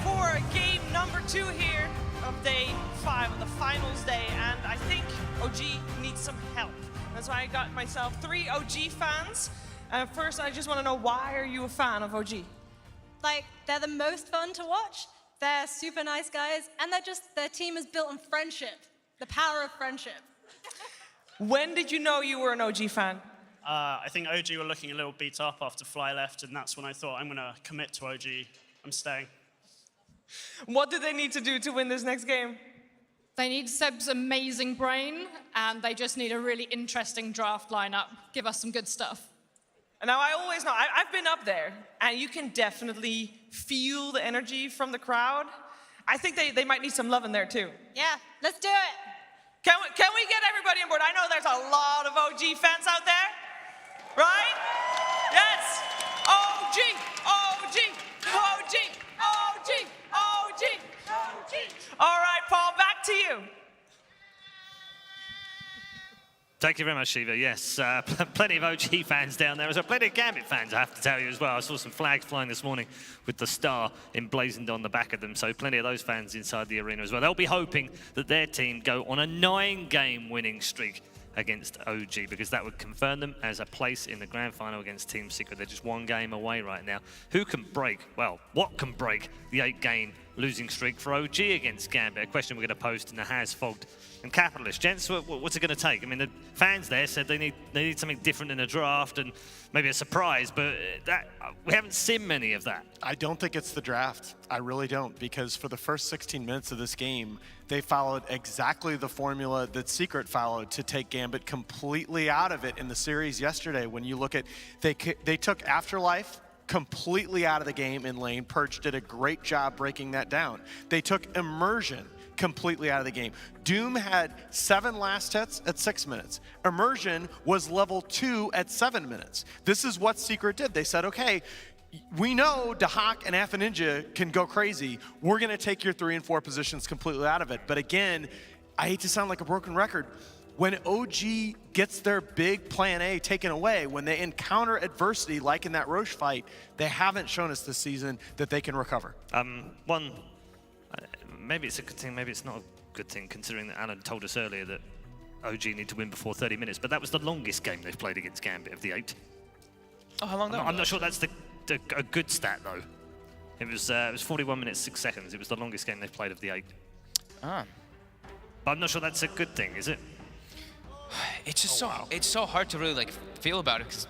for game number 2 here of day 5 of the finals day, and I think OG needs some help. That's why I got myself 3 OG fans. First, I just want to know, why are you a fan of OG? Like, they're the most fun to watch. They're super nice guys, and their team is built on friendship, the power of friendship. When did you know you were an OG fan? I think OG were looking a little beat up after Fly left, and that's when I thought, I'm going to commit to OG. I'm staying. What do they need to do to win this next game? They need Seb's amazing brain, and they just need a really interesting draft lineup. Give us some good stuff. Now, I always know, I've been up there, and you can definitely feel the energy from the crowd. I think they might need some love in there, too. Yeah, let's do it. Can we get everybody on board? I know there's a lot of OG fans out there, right? Yes! OG! OG! OG! OG! OG! OG! All right, Paul, back to you. Thank you very much, Shiva. Yes, plenty of OG fans down there. There's plenty of Gambit fans, I have to tell you as well. I saw some flags flying this morning with the star emblazoned on the back of them, so plenty of those fans inside the arena as well. They'll be hoping that their team go on a 9-game winning streak against OG, because that would confirm them as a place in the grand final against Team Secret. They're just 1 game away right now. Who can break, well, what can break the 8-game losing streak for OG against Gambit? A question we're going to post in the Has Fogged and Capitalist. Gents, what's it going to take? I mean, the fans there said they need something different in a draft and maybe a surprise, but we haven't seen many of that. I don't think it's the draft. I really don't, because for the first 16 minutes of this game, they followed exactly the formula that Secret followed to take Gambit completely out of it in the series yesterday. When you look at, they took Afterlife completely out of the game in lane. Purge did a great job breaking that down. They took Immersion completely out of the game. Doom had 7 last hits at 6 minutes. Immersion was level 2 at 7 minutes. This is what Secret did. They said, okay, we know Dahak and Alpha Ninja can go crazy. We're going to take your 3 and 4 positions completely out of it. But again, I hate to sound like a broken record. When OG gets their big plan A taken away, when they encounter adversity like in that Roche fight, they haven't shown us this season that they can recover. Maybe it's a good thing, maybe it's not a good thing, considering that Alan told us earlier that OG need to win before 30 minutes, but that was the longest game they've played against Gambit of the 8. Oh, how long? I'm not sure that's a good stat, though. It was 41 minutes, 6 seconds. It was the longest game they've played of the 8. Ah. But I'm not sure that's a good thing, is it? It's just it's so hard to really feel about it, because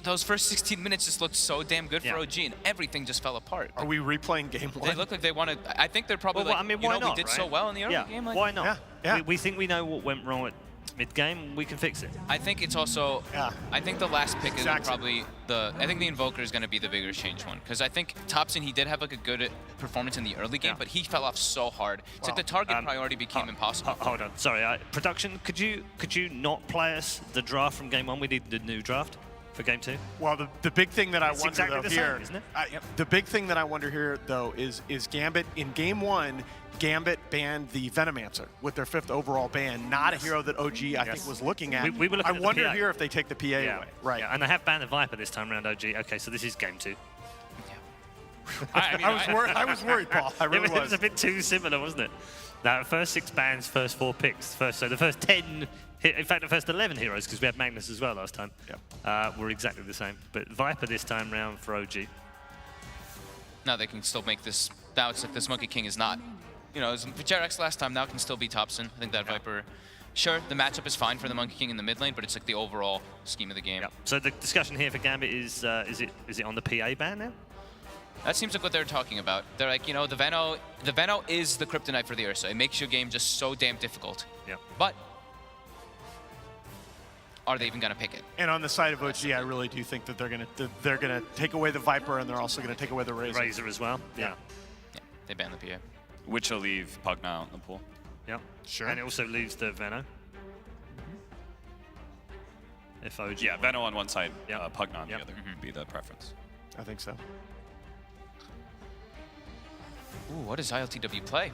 those first 16 minutes just looked so damn good for OG, and everything just fell apart. Are we replaying game 1? They look like they want to. I think they're probably I mean, why not, we did right? so well in the early game. Why not? Yeah. We think we know what went wrong at mid-game. We can fix it. I think it's also. I think the last pick is probably I think the Invoker is going to be the bigger change one, because I think Thompson, he did have a good performance in the early game, but he fell off so hard. It's like the target priority became impossible. Hold on, sorry. Production, could you not play us the draft from game 1? We need the new draft for game 2. Well, the big thing that I wonder exactly the here, same, isn't it? The big thing that I wonder here though is Gambit in game 1. Gambit banned the Venomancer with their 5th overall ban, not a hero that OG I think was looking at. We were looking I at wonder the PA. here if they take the PA away. Right. Yeah, and they have banned the Viper this time around OG. Okay, so this is game 2. I was worried, Paul. I really was. It was a bit too similar, wasn't it? Now, first 6 bans, first 4 picks. So the first 10, in fact, the first 11 heroes, because we had Magnus as well last time, were exactly the same. But Viper this time round for OG. Now they can still make this. Now it's like this Monkey King is not. You know, it was Jarex last time, now it can still be Thompson. I think that Viper, sure, the matchup is fine for the Monkey King in the mid lane, but it's like the overall scheme of the game. So the discussion here for Gambit is it on the PA ban now? That seems like what they're talking about. They're like, you know, the Veno is the kryptonite for the Ursa. It makes your game just so damn difficult. Yeah. But are they even gonna pick it? And on the side of OG, I really do think that they're gonna take away the Viper, and they're also gonna take away the Razor. Razor as well. Yeah. They ban the PA. Which will leave Pugna out in the pool. Yeah, sure. And it also leaves the Veno. If OG. Yeah, Veno on one side, Pugna on the other Mm-hmm. would be the preference. I think so. Ooh, what does ILTW play?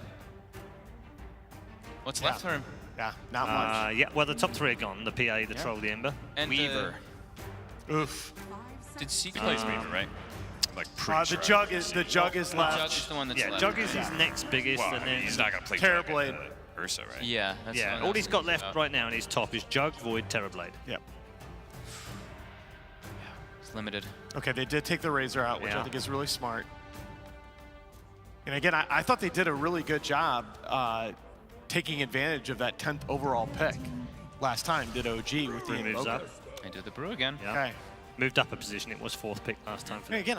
What's left for him? Yeah, not much. Yeah, well, the top 3 are gone. The PA, the Troll, the Ember. And Weaver. Oof. Did Secret He plays Weaver, right? like pretty sure. The jug is Jug left. is the one that's Yeah, left. Jug is his next biggest, Well, and I mean, then he's not gonna play Terrorblade. Jug at, Ursa, right? Yeah, that's the yeah, one all that's he's got thinking left about. right now in his top is Jug, Void, Terrorblade. Yep. It's limited. Okay, they did take the Razor out, which I Yeah. think is really smart. And again, I thought they did a really good job taking advantage of that 10th overall pick last time, did OG with the Brew moves Invoker. up. They did the brew again. Yeah. Okay. Moved up a position. It was 4th pick last time. For And again,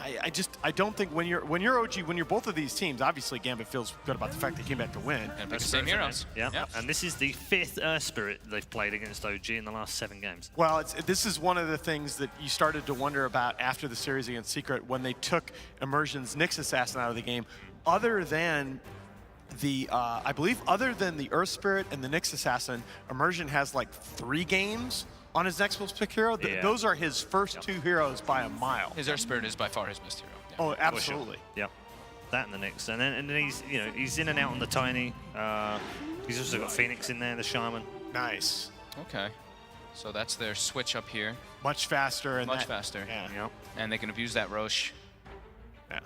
I don't think when you're OG, when you're both of these teams, obviously Gambit feels good about the fact they came back to win. And pick the same heroes. Yeah. Yep. And this is the 5th Spirit they've played against OG in the last 7 games. Well, this is one of the things that you started to wonder about after the series against Secret when they took Immersion's Nyx Assassin out of the game. Other than the, I believe, other than the Earth Spirit and the Nyx Assassin, Immersion has like 3 games on his next most pick hero. Yeah. Those are his first 2 heroes by a mile. His Earth Spirit is by far his best hero. Yeah. Oh, absolutely. Yep. That and the Nyx. And then he's, he's in and out on the Tiny. He's also got Phoenix in there, the Shaman. Nice. Okay. So that's their switch up here. Much faster. And Much faster. Yeah. Yep. And they can abuse that Roche. Yeah.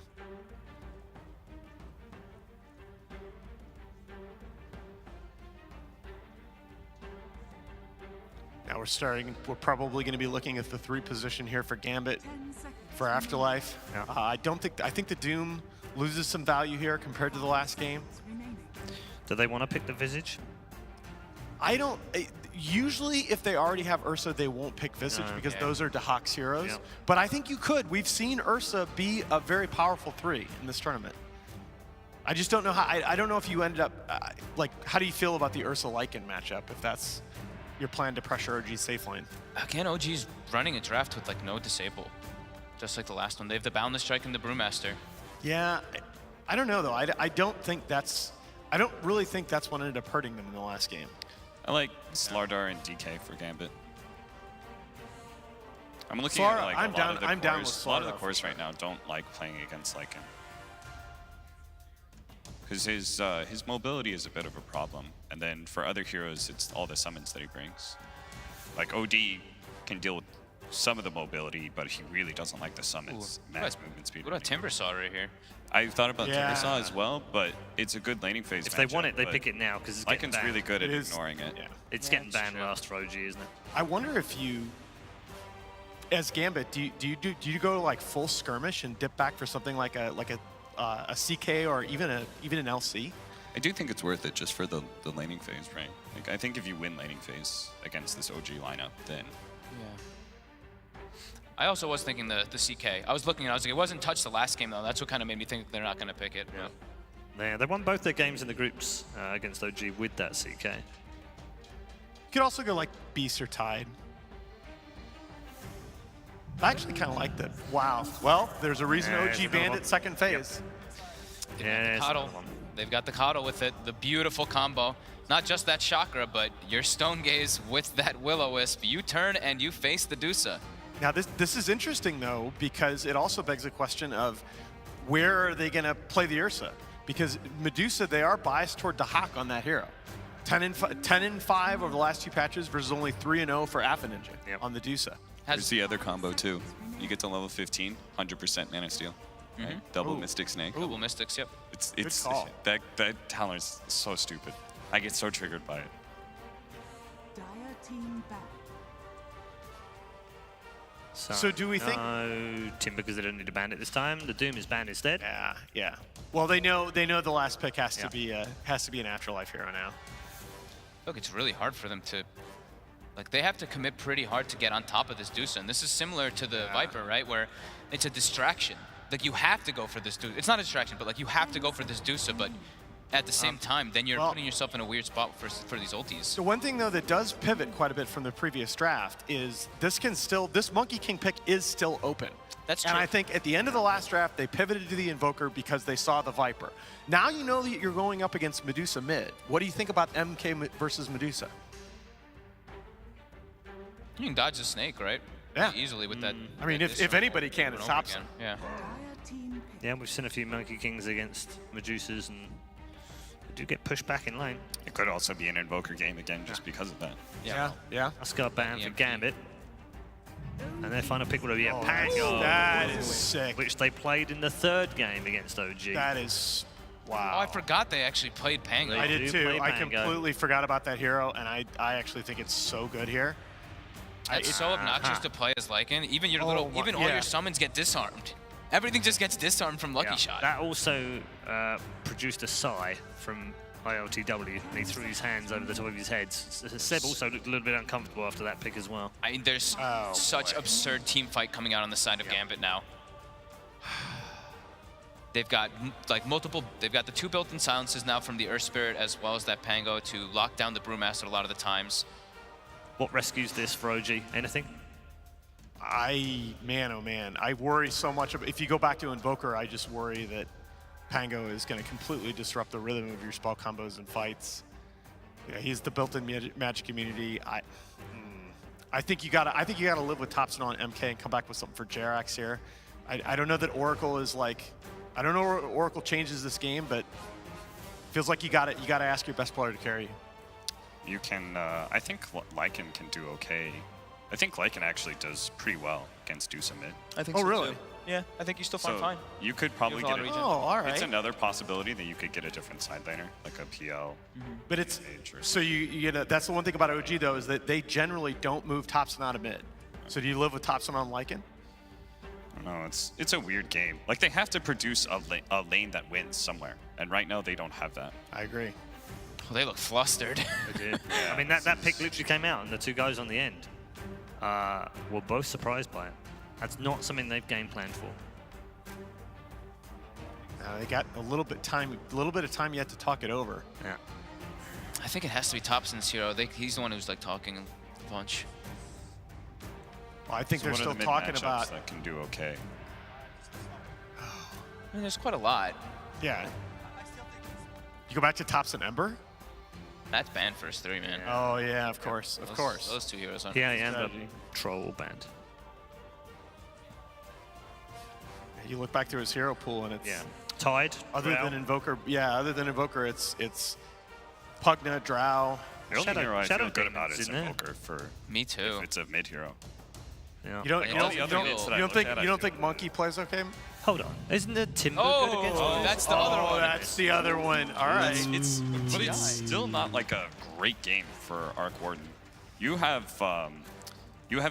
Now we're probably going to be looking at the 3 position here for Gambit for Afterlife. Yeah. I think the Doom loses some value here compared to the last game. Do they want to pick the Visage? Usually if they already have Ursa, they won't pick Visage because those are Dahak's heroes. Yeah. But I think you could. We've seen Ursa be a very powerful 3 in this tournament. I just don't know how, I don't know if you ended up, how do you feel about the Ursa Lycan matchup if that's your plan to pressure OG's safe lane? Again, OG's running a draft with like no disable. Just like the last one. They have the Boundless Strike and the Brewmaster. Yeah, I don't know though. I don't really think that's what ended up hurting them in the last game. I like Slardar and DK for Gambit. I'm looking Slardar, at like I'm a lot down- of the I'm down cores. with A lot of the Slardar for cores sure. right now don't like playing against Lycan. Because his mobility is a bit of a problem. And then for other heroes, it's all the summons that he brings. Like OD can deal with some of the mobility, but he really doesn't like the summons. Max movement speed. What about Timbersaw right here? I thought about Yeah. Timbersaw as well, but it's a good laning phase If they want matchup, it, they but pick it now because it's getting Lycan's banned. really good at It is- ignoring it. Yeah. It's Yeah, getting it's banned true. last for OG, isn't it? I wonder if you, as Gambit, do you go like full skirmish and dip back for something like a CK or even an LC? I do think it's worth it just for the laning phase, right? Like, I think if you win laning phase against this OG lineup, then Yeah. I also was thinking the CK. I was looking and I was like, it wasn't touched the last game though. That's what kind of made me think they're not going to pick it. Yeah. Yeah, they won both their games in the groups against OG with that CK. You could also go like Beast or Tide. I actually kind of like that. Wow. Well, there's a reason Yeah, there's OG another banned one. it second phase. Yeah, it's Coddle. another one. They've got the Coddle with it. The beautiful combo. Not just that chakra, but your Stone Gaze with that Will-O-Wisp. You turn and you face the Dusa. Now this is interesting though because it also begs the question of where are they going to play the Ursa? Because Medusa, they are biased toward Dahak on that hero. 10 and 5 over the last 2 patches versus only 3 and 0 for Alpha Ninja on the Dusa. there's the other combo too. You get to level 15, 100% Mana Steel. Right? Double Mystic Snake. Double Mystics, yep. It's call. that talent is so stupid. I get so triggered by it. Dire team back. So do we think- No, Timber, because they don't need to ban it this time. The Doom is banned instead. Yeah. Well, they know the last pick has to be an Afterlife hero now. Look, it's really hard for them to, like, they have to commit pretty hard to get on top of this Dusa. And this is similar to the Viper, right? Where it's a distraction. Like, you have to go for this Dusa. It's not a distraction, but like, you have to go for this Dusa, but at the same time, then you're putting yourself in a weird spot for these ultis. So one thing though that does pivot quite a bit from the previous draft is this Monkey King pick is still open. That's And true. I think at the end of the last draft, they pivoted to the Invoker because they saw the Viper. Now you know that you're going up against Medusa mid. What do you think about MK versus Medusa? You can dodge the snake, right? Yeah. Pretty easily with that. I mean, that if disarm anybody over can, and it's over Thompson. again. Yeah. Dire team pick. Yeah, we've seen a few Monkey Kings against Medusas, and they do get pushed back in lane. It could also be an Invoker game again just because of that. Yeah. Yeah. Asgard ban for EMP. Gambit. And their final pick will be a Pango. That is sick. Which they played in the third game against OG. That is, Oh, wow. I forgot they actually played Pango. I They did do too. play I Pango. completely forgot about that hero, and I actually think it's so good here. It's so obnoxious to play as Lycan. Even your all your summons get disarmed. Everything just gets disarmed from Lucky Shot. That also produced a sigh from ILTW, and he threw his hands over the top of his head. Seb also looked a little bit uncomfortable after that pick as well. I mean, there's such absurd team fight coming out on the side of Gambit now. They've got like multiple. They've got the 2 built-in silences now from the Earth Spirit as well as that Pango to lock down the Brewmaster a lot of the times. What rescues this for OG? Anything? Man, oh man, I worry so much. If you go back to Invoker, I just worry that Pango is going to completely disrupt the rhythm of your spell combos and fights. Yeah, he's the built-in magic immunity. I think you gotta live with Thompson on MK and come back with something for Jerax here. I don't know that Oracle is like, I don't know where Oracle changes this game, but feels like you gotta ask your best player to carry you. You can, I think Lycan can do okay. I think Lycan actually does pretty well against Deuce mid. I think Oh, so really? Too. Yeah, I think you still So fine. you could probably get Regen. it. Oh, all right. It's another possibility that you could get a different side laner, like a PL. But it's Mage or so you know, that's the one thing about OG though, is that they generally don't move Thompson out of mid. So do you live with Thompson on Lycan? No, it's a weird game. Like they have to produce a lane that wins somewhere, and right now they don't have that. I agree. Well, they look flustered. They did. I mean, that pick literally came out, and the 2 guys on the end were both surprised by it. That's not something they've game planned for. They got a little bit of time yet to talk it over. Yeah. I think it has to be Thompson's hero. He's the one who's like talking a bunch. Well, I think So they're one still of the mid talking matchups about. that can do okay. I mean, there's quite a lot. Yeah. You go back to Thompson Ember? That's banned first 3, man. Oh yeah, of course, of course. Those 2 heroes are. Yeah, and the strategy. troll band. You look back through his hero pool and it's Tide. other Drow. than Invoker, it's Pugna, Drow. The only Shadow- hero I Shadow feel good Demons about is in there. Invoker for Me too. if it's a mid hero. Yeah. You don't All the other mids that I look at, I you don't feel think Monkey plays okay? Hold on. Isn't the Timber good against Oh, Monkey? that's the other one. That's the other one. All right. But it's still not like a great game for Arc Warden. You have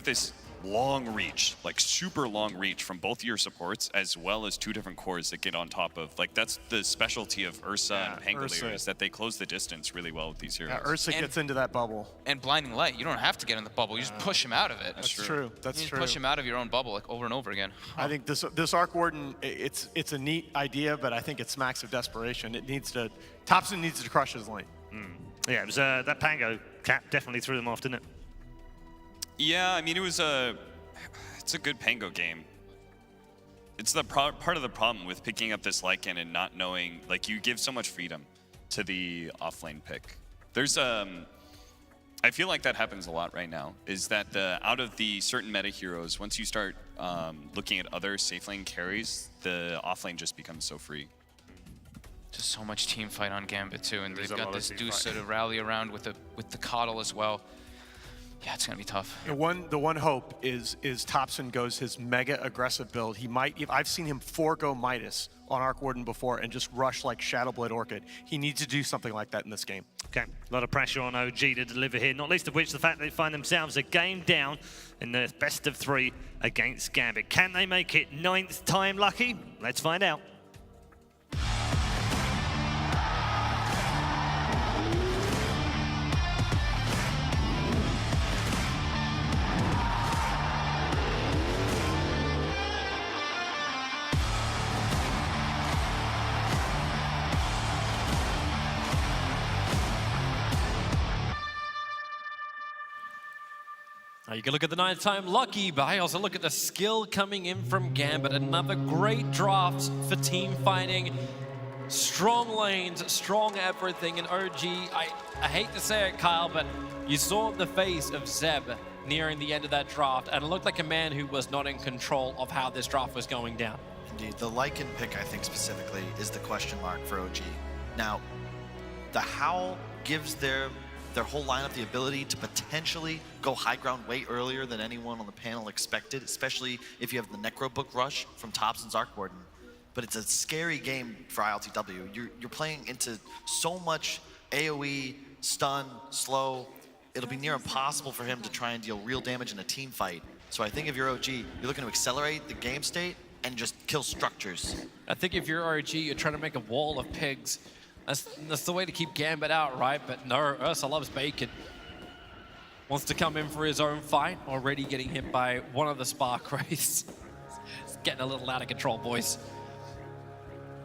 this long reach, like super long reach from both of your supports, as well as 2 different cores that get on top of. Like that's the specialty of Ursa and Pangolier, Ursa. is that they close the distance really well with these heroes. Yeah, Ursa And- gets into that bubble. And Blinding Light, you don't have to get in the bubble. You just push him out of it. That's true. That's You just true. push him out of your own bubble like over and over again. I think this Arc Warden, it's a neat idea, but I think it smacks of desperation. Thompson needs to crush his lane. Yeah, it was that Pango cap definitely threw them off, didn't it? Yeah, I mean it's a good Pango game. It's the part of the problem with picking up this Lycan and not knowing, like you give so much freedom to the offlane pick. There's I feel like that happens a lot right now, is that out of the certain meta heroes, once you start looking at other safe lane carries, the offlane just becomes so free. Just so much team fight on Gambit too, and There's they've a got lot of this team Deuce fight. to rally around with the Coddle as well. Yeah, it's gonna be tough. The one hope is Thompson goes his mega aggressive build. I've seen him forego Midas on Arc Warden before and just rush like Shadowblade Orchid. He needs to do something like that in this game. Okay, a lot of pressure on OG to deliver here, not least of which the fact they find themselves a game down in the best of 3 against Gambit. Can they make it 9th time lucky? Let's find out. You can look at the 9th time lucky, but I also look at the skill coming in from Gambit. Another great draft for team fighting. Strong lanes, strong everything. And OG, I hate to say it, Kyle, but you saw the face of Zeb nearing the end of that draft, and it looked like a man who was not in control of how this draft was going down. Indeed. The Lycan pick, I think specifically, is the question mark for OG. Now, the Howl gives their their whole lineup the ability to potentially go high ground way earlier than anyone on the panel expected, especially if you have the Necro Book rush from Thompson's Arc Warden. But it's a scary game for ILTW. You're playing into so much AoE, stun, slow. It'll be near impossible for him to try and deal real damage in a team fight. So I think if you're OG, you're looking to accelerate the game state and just kill structures. I think if you're OG, you're trying to make a wall of pigs. That's the way to keep Gambit out, right? But no, Ursa loves bacon. Wants to come in for his own fight, already getting hit by one of the Spark Wraiths. It's getting a little out of control, boys.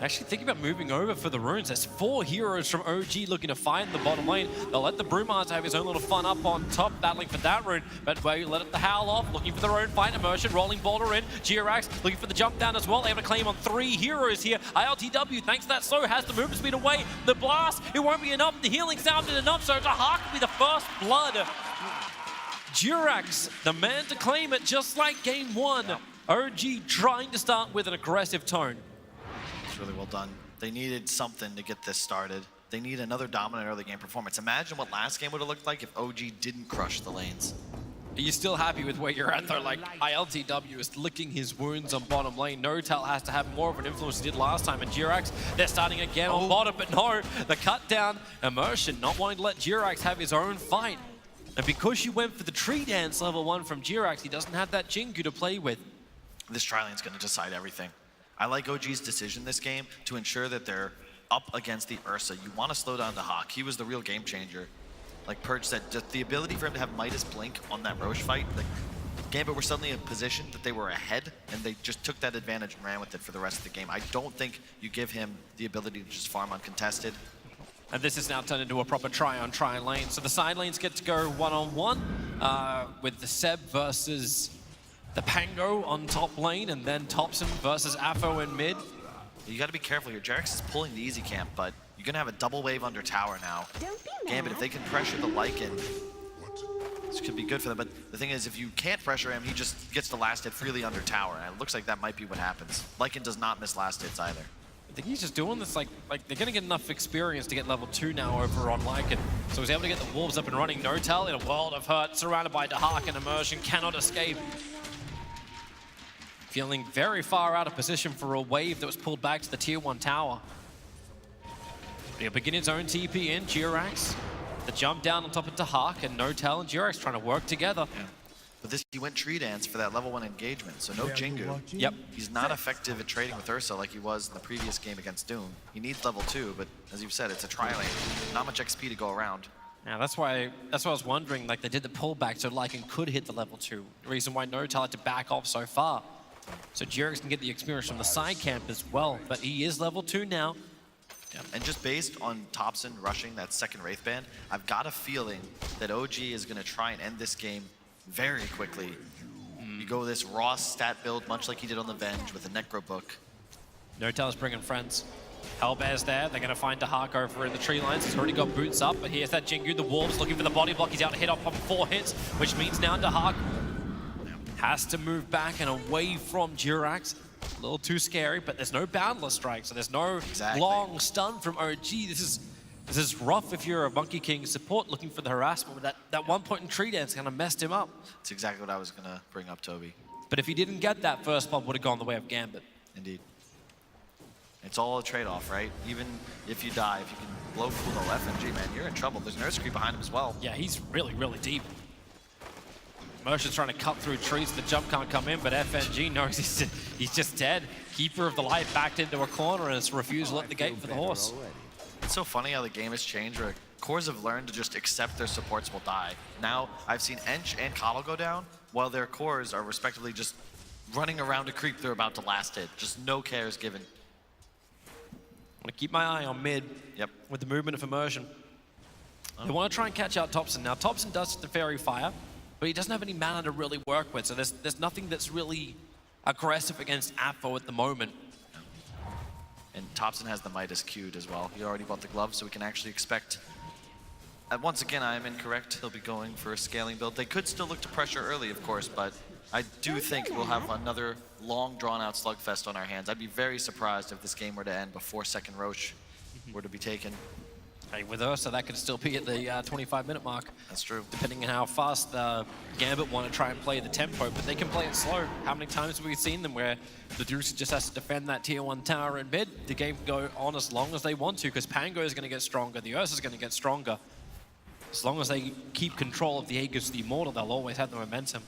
Actually thinking about moving over for the runes. There's 4 heroes from OG looking to find the bottom lane. They'll let the Brewmaster have his own little fun up on top, battling for that rune. But they let it the howl off, looking for their own fight. Immersion, rolling boulder in. Jirax looking for the jump down as well. Able to claim on 3 heroes here. ILTW, thanks to that slow, has the movement speed away. The blast, it won't be enough. The healing sounded enough, so Dahak will be the first blood. Jirax, the man to claim it, just like game 1. OG trying to start with an aggressive tone. Really well done. They needed something to get this started. They need another dominant early game performance. Imagine what last game would have looked like if OG didn't crush the lanes. Are you still happy with where you're at though? Like, ILTW is licking his wounds on bottom lane. Notel has to have more of an influence than he did last time. And Jirax, they're starting again on bottom, but no, the cut down. Immersion not wanting to let Jirax have his own fight. And because you went for the tree dance level 1 from Jirax, he doesn't have that Jingu to play with. This tri-lane's gonna decide everything. I like OG's decision this game to ensure that they're up against the Ursa. You want to slow down the Hawk. He was the real game changer. Like Purge said, just the ability for him to have Midas blink on that Roche fight, like Gambit were suddenly in a position that they were ahead, and they just took that advantage and ran with it for the rest of the game. I don't think you give him the ability to just farm uncontested. And this is now turned into a proper try lane. So the side lanes get to go one-on-one with the Seb versus the Pango on top lane, and then Thompson versus Afo in mid. You got to be careful here. Jarex is pulling the easy camp, but you're going to have a double wave under tower now. Gambit, if they can pressure the Lycan, this could be good for them. But the thing is, if you can't pressure him, he just gets the last hit freely under tower. And it looks like that might be what happens. Lycan does not miss last hits either. I think he's just doing this like they're going to get enough experience to get level 2 now over on Lycan. So he's able to get the Wolves up and running. Notel in a world of hurt, surrounded by Dahak, and Immersion cannot escape. Feeling very far out of position for a wave that was pulled back to the tier 1 tower. He'll begin his own TP in, Jirax. The jump down on top of Dahak, and Notel and Jirax trying to work together. Yeah. But this, he went tree dance for that level 1 engagement, so no Jingu. Yep. He's not effective at trading with Ursa like he was in the previous game against Doom. He needs level 2, but as you've said, it's a tri-lane. Not much XP to go around. Yeah, that's why I was wondering, like, they did the pullback so Lycan could hit the level 2. The reason why Notel had to back off so far. So Jirax can get the experience from the side camp as well, but he is level 2 now. Yeah. And just based on Thompson rushing that second Wraith Band, I've got a feeling that OG is going to try and end this game very quickly. You go this raw stat build, much like he did on the Venge with the Necro Book. Notel's bringing friends. Hellbear's there. They're going to find Dahak over in the tree lines. He's already got boots up, but here's that Jingu. The Wolves looking for the body block. He's out to hit up on 4 hits, which means now Dahak has to move back and away from Jirax. A little too scary, but there's no boundless strike, so there's no long stun from OG. This is rough if you're a Monkey King support looking for the harassment. That 1 point in tree dance kind of messed him up. That's exactly what I was going to bring up, Toby. But if he didn't get that, first blood would have gone the way of Gambit. Indeed. It's all a trade-off, right? Even if you die, if you can blow Kuno FNG, man, you're in trouble. There's Nurse Creep behind him as well. Yeah, he's really, really deep. Merchant's trying to cut through trees. The jump can't come in, but FNG knows he's just dead. Keeper of the Light backed into a corner and has refused to let the gate for the horse. It's so funny how the game has changed where cores have learned to just accept their supports will die. Now, I've seen Ench and Coddle go down, while their cores are respectively just running around a creep they're about to last hit. Just no cares given. I'm going to keep my eye on mid with the movement of Immersion. They want to try and catch out Thompson. Now, Thompson does the Fairy Fire, but he doesn't have any mana to really work with, so there's nothing that's really aggressive against Afo at the moment. And Thompson has the Midas queued as well. He already bought the gloves, so we can actually expect... once again, I am incorrect. He'll be going for a scaling build. They could still look to pressure early, of course, but I do think we'll have another long, drawn-out slugfest on our hands. I'd be very surprised if this game were to end before second Roche were to be taken. Hey, with Ursa, that could still be at the 25-minute mark. That's true. Depending on how fast Gambit want to try and play the tempo, but they can play it slow. How many times have we seen them where the Deuce just has to defend that tier 1 tower in mid? The game can go on as long as they want to, because Pango is going to get stronger, the Ursa is going to get stronger. As long as they keep control of the Aegis, the Immortal, they'll always have the momentum.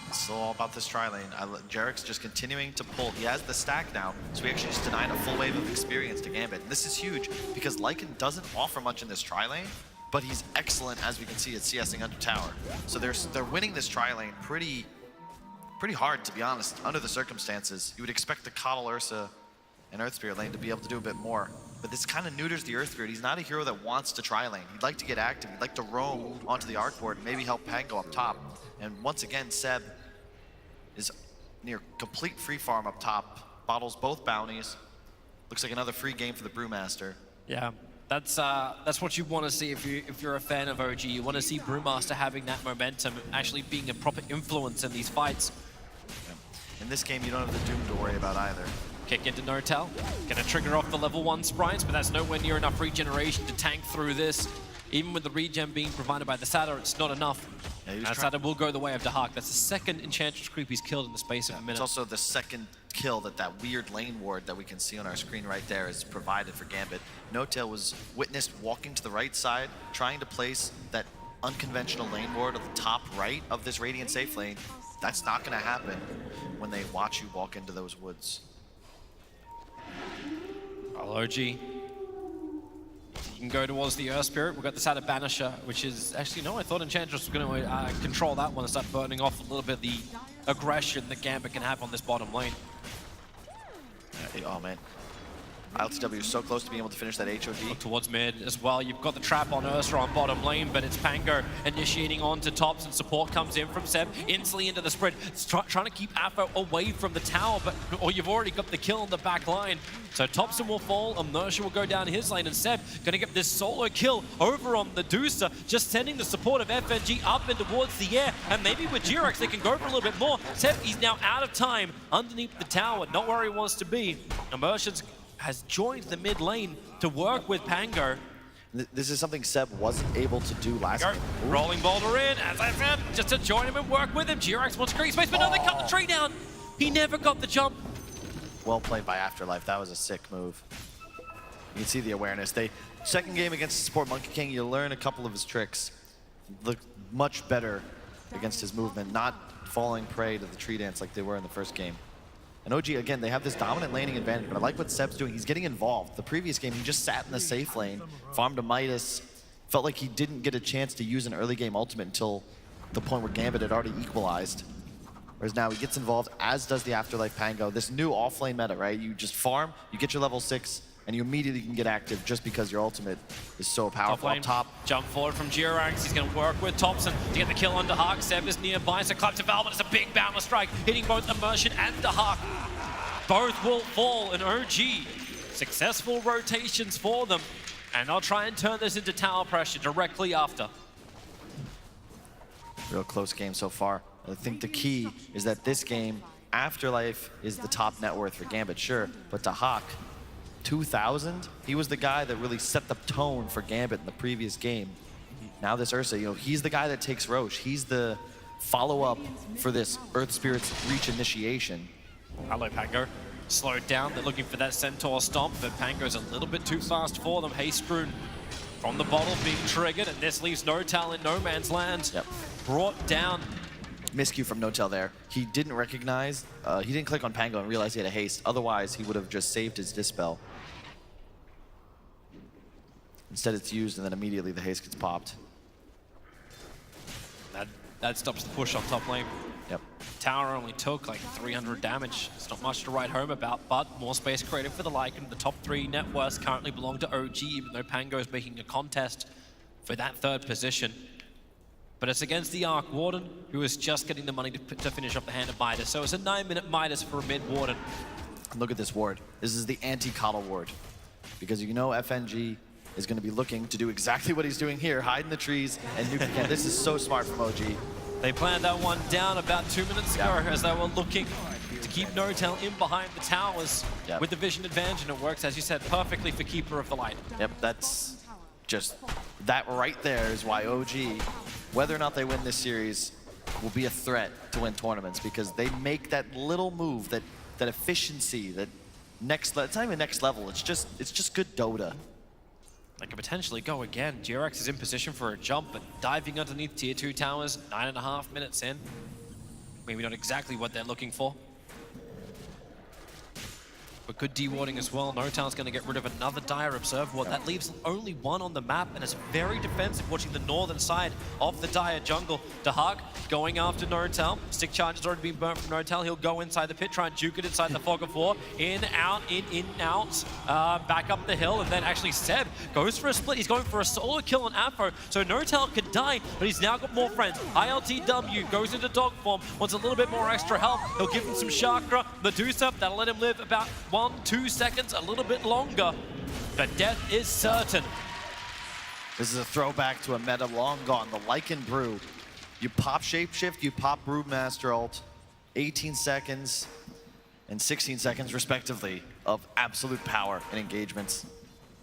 It's still all about this tri-lane. Jarek's just continuing to pull. He has the stack now, so he actually just denied a full wave of experience to Gambit. And this is huge, because Lycan doesn't offer much in this tri-lane, but he's excellent, as we can see, at CSing under tower. So they're winning this tri-lane pretty hard, to be honest, under the circumstances. You would expect the Coddle, Ursa, and Earth Spirit lane to be able to do a bit more. But this kind of neuters the Earth Spirit. He's not a hero that wants to tri-lane. He'd like to get active. He'd like to roam onto the arc board and maybe help Pango up top. And once again, Seb is near complete free farm up top. Bottles both bounties. Looks like another free game for the Brewmaster. Yeah, that's what you want to see if you're a fan of OG. You want to see Brewmaster having that momentum, actually being a proper influence in these fights. Yeah. In this game, you don't have the Doom to worry about either. Kick into Notel. Gonna trigger off the level 1 sprites, but that's nowhere near enough regeneration to tank through this. Even with the regen being provided by the Satyr, it's not enough. Yeah, Satyr will go the way of Dahak. That's the second Enchantress creep he's killed in the space of a minute. It's also the second kill that weird lane ward that we can see on our screen right there is provided for Gambit. Notail was witnessed walking to the right side, trying to place that unconventional lane ward at the top right of this Radiant safe lane. That's not going to happen when they watch you walk into those woods. Well, OG, you can go towards the Earth Spirit. We've got the Satyr Banisher, which is actually, no, I thought Enchantress was going to control that one and start burning off a little bit of the aggression that Gambit can have on this bottom lane. Oh man, ILTW is so close to being able to finish that HOD. Look towards mid as well. You've got the trap on Ursa on bottom lane, but it's Pango initiating onto tops, and support comes in from Seb instantly into the spread. It's trying to keep Afo away from the tower, or you've already got the kill on the back line. So Thompson will fall, Inertia will go down his lane, and Seb going to get this solo kill over on the Deucer, just sending the support of FNG up and towards the air, and maybe with G-Rex they can go for a little bit more. Seb, he's now out of time underneath the tower, not where he wants to be. Immersion's has joined the mid lane to work with Pango. This is something Seb wasn't able to do last game. Rolling Boulder in, as I said, just to join him and work with him. G-Rex wants to create space, but no, they cut the tree down. He never got the jump. Well played by Afterlife. That was a sick move. You can see the awareness. Second game against the support Monkey King, you learn a couple of his tricks. Look much better against his movement, not falling prey to the tree dance like they were in the first game. And OG, again, they have this dominant laning advantage, but I like what Seb's doing. He's getting involved. The previous game, he just sat in the safe lane, farmed a Midas, felt like he didn't get a chance to use an early game ultimate until the point where Gambit had already equalized. Whereas now he gets involved, as does the Afterlife Pango. This new off-lane meta, right? You just farm, you get your level 6, and you immediately can get active just because your ultimate is so powerful up top. Jump forward from G-Rex. He's going to work with Thompson to get the kill on Dahak. Seb is nearby, so clap to Val, but it's a big boundless strike, hitting both Immersion and Dahak. Both will fall in OG. Successful rotations for them, and they'll try and turn this into tower pressure directly after. Real close game so far. I think the key is that this game, Afterlife is the top net worth for Gambit, sure, but Dahak, 2,000, he was the guy that really set the tone for Gambit in the previous game. Now this Ursa, he's the guy that takes Roche. He's the follow-up for this Earth Spirit's reach initiation. Hello, Pango. Slowed down, they're looking for that Centaur stomp, but Pango's a little bit too fast for them. Haystrewn from the bottle being triggered, and this leaves Notal in no man's land. Yep. Brought down. Miscue from Notel there. He didn't recognize, he didn't click on Pango and realize he had a haste. Otherwise, he would have just saved his Dispel. Instead, it's used, and then immediately the haste gets popped. That stops the push on top lane. Yep. Tower only took like 300 damage. It's not much to write home about, but more space created for the Lycan. The top 3 net worths currently belong to OG, even though Pango is making a contest for that 3rd position. But it's against the Arc Warden, who is just getting the money to finish off the hand of Midas. So it's a 9-minute Midas for a mid Warden. Look at this ward. This is the anti-Coddle ward. Because you know FNG is going to be looking to do exactly what he's doing here, hide in the trees and nuke again. This is so smart from OG. They planned that one down about 2 minutes ago as they were looking to keep Nortel in behind the towers with the vision advantage, and it works, as you said, perfectly for Keeper of the Light. Yep, that's just, that right there is why OG, whether or not they win this series, will be a threat to win tournaments, because they make that little move, that efficiency, that next level. It's not even next level, it's just good Dota. They could potentially go again. GRX is in position for a jump, but diving underneath tier 2 towers, 9.5 minutes in. Maybe not exactly what they're looking for. But good dewarding as well. Notal's going to get rid of another Dire Observer. That leaves only one on the map, and it's very defensive watching the northern side of the Dire jungle. Dahak going after Notal. Stick charge has already been burnt from Notal. He'll go inside the pit, try and juke it inside the fog of war. In, out, back up the hill, and then actually Seb goes for a split. He's going for a solo kill on Afro, so Notal could die, but he's now got more friends. ILTW goes into dog form, wants a little bit more extra help. He'll give him some chakra. Medusa, that'll let him live about 1-2 seconds, a little bit longer, but death is certain. This is a throwback to a meta long gone, the Lycan Brew. You pop Shapeshift, you pop Brewmaster ult, 18 seconds and 16 seconds respectively of absolute power and engagements.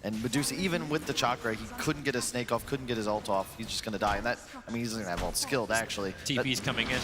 And Medusa, even with the chakra, he couldn't get his snake off, couldn't get his ult off. He's just gonna die. And that, I mean, he's gonna have ult skilled actually. TP's coming in.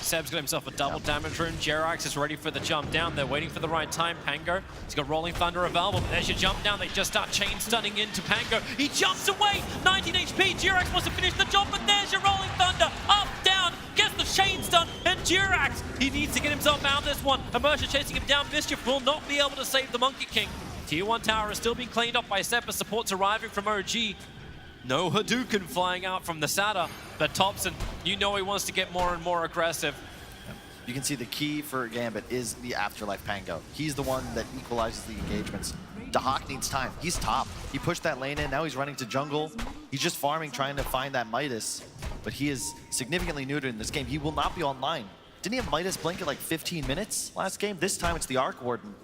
Seb's got himself a double damage rune. Jerax is ready for the jump down. They're waiting for the right time. Pango, he's got Rolling Thunder available. There's your jump down. They just start chain stunning into Pango. He jumps away. 19 HP. Jerax wants to finish the job, but there's your Rolling Thunder. Up, down, gets the chain stun, and Jerax, he needs to get himself out of this one. Immersion chasing him down. Mischief will not be able to save the Monkey King. Tier 1 tower is still being cleaned up by Seb, as support's arriving from OG. No Hadouken flying out from the Sata, but Thompson, you know he wants to get more and more aggressive. You can see the key for Gambit is the Afterlife Pango. He's the one that equalizes the engagements. Dahak needs time. He's top. He pushed that lane in, now he's running to jungle. He's just farming, trying to find that Midas, but he is significantly neutered in this game. He will not be online. Didn't he have Midas blink at like 15 minutes last game? This time it's the Arc Warden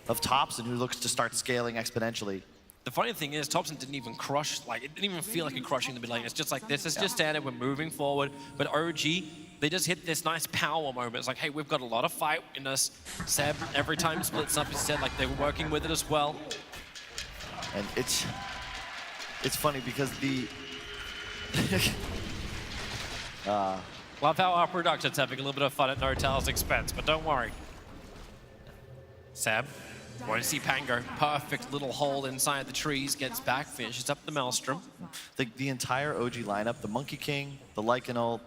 of Thompson who looks to start scaling exponentially. The funny thing is, Thompson didn't even crush, like, it didn't even feel like a crushing the mid lane. It's just like, this is just standard, we're moving forward. But OG, they just hit this nice power moment. It's like, hey, we've got a lot of fight in us. Seb, every time he splits up, he said, like, they were working with it as well. And it's funny because the... Love how our production's having a little bit of fun at Notal's expense, but don't worry. Seb, won't see Pango. Perfect little hole inside the trees, gets back, finishes up the Maelstrom. The entire OG lineup, the Monkey King, the Lycan ult,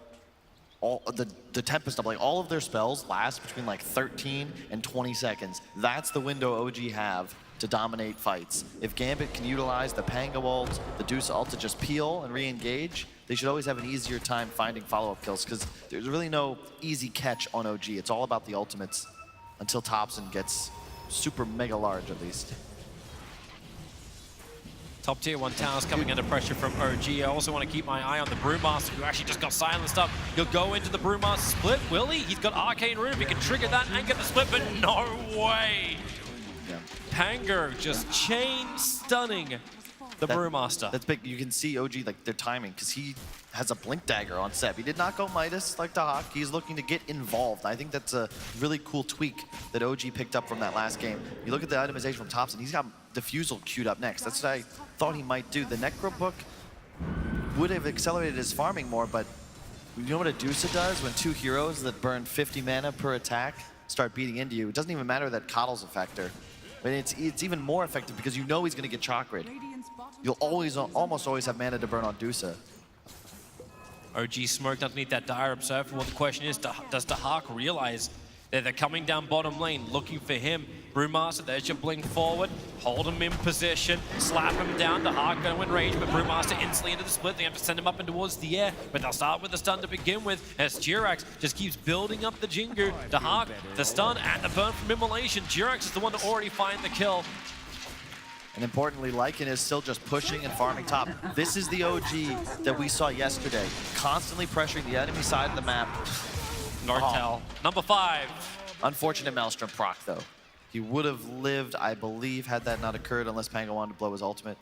all the Tempest double, like all of their spells last between like 13 and 20 seconds. That's the window OG have to dominate fights. If Gambit can utilize the Pango ult, the Deuce ult to just peel and re-engage, they should always have an easier time finding follow-up kills, because there's really no easy catch on OG. It's all about the ultimates until Thompson gets super mega large at least. Top tier 1 towers coming under pressure from OG. I also want to keep my eye on the Brewmaster, who actually just got silenced up. He'll go into the Brewmaster split, will he? He's got Arcane Rune, he can trigger that and get the split, but no way! Yeah. Pango just chain stunning the Brewmaster. That's big. You can see OG, like, their timing, because he has a Blink Dagger on Seb. He did not go Midas like Dahak. He's looking to get involved. I think that's a really cool tweak that OG picked up from that last game. You look at the itemization from Thompson, he's got Diffusal queued up next. That's what I thought he might do. The Necro Book would have accelerated his farming more, but you know what Adusa does when two heroes that burn 50 mana per attack start beating into you? It doesn't even matter that Coddle's a factor. But it's even more effective because you know he's going to get chakred. You'll almost always have mana to burn on Dusa. OG smoked underneath that Dire Observer. Well, the question is, does Dahak realize that they're coming down bottom lane, looking for him? Brewmaster, there's your blink forward. Hold him in position, slap him down. Dahak going in range, but Brewmaster instantly into the split. They have to send him up and towards the air, but they'll start with the stun to begin with, as Jirax just keeps building up the Jingu. Dahak, the stun and the burn from Immolation. Jirax is the one to already find the kill. And importantly, Lycan is still just pushing and farming top. This is the OG that we saw yesterday, constantly pressuring the enemy side of the map. Nortel, number 5. Unfortunate Maelstrom proc, though. He would have lived, I believe, had that not occurred, unless Pango wanted to blow his ultimate.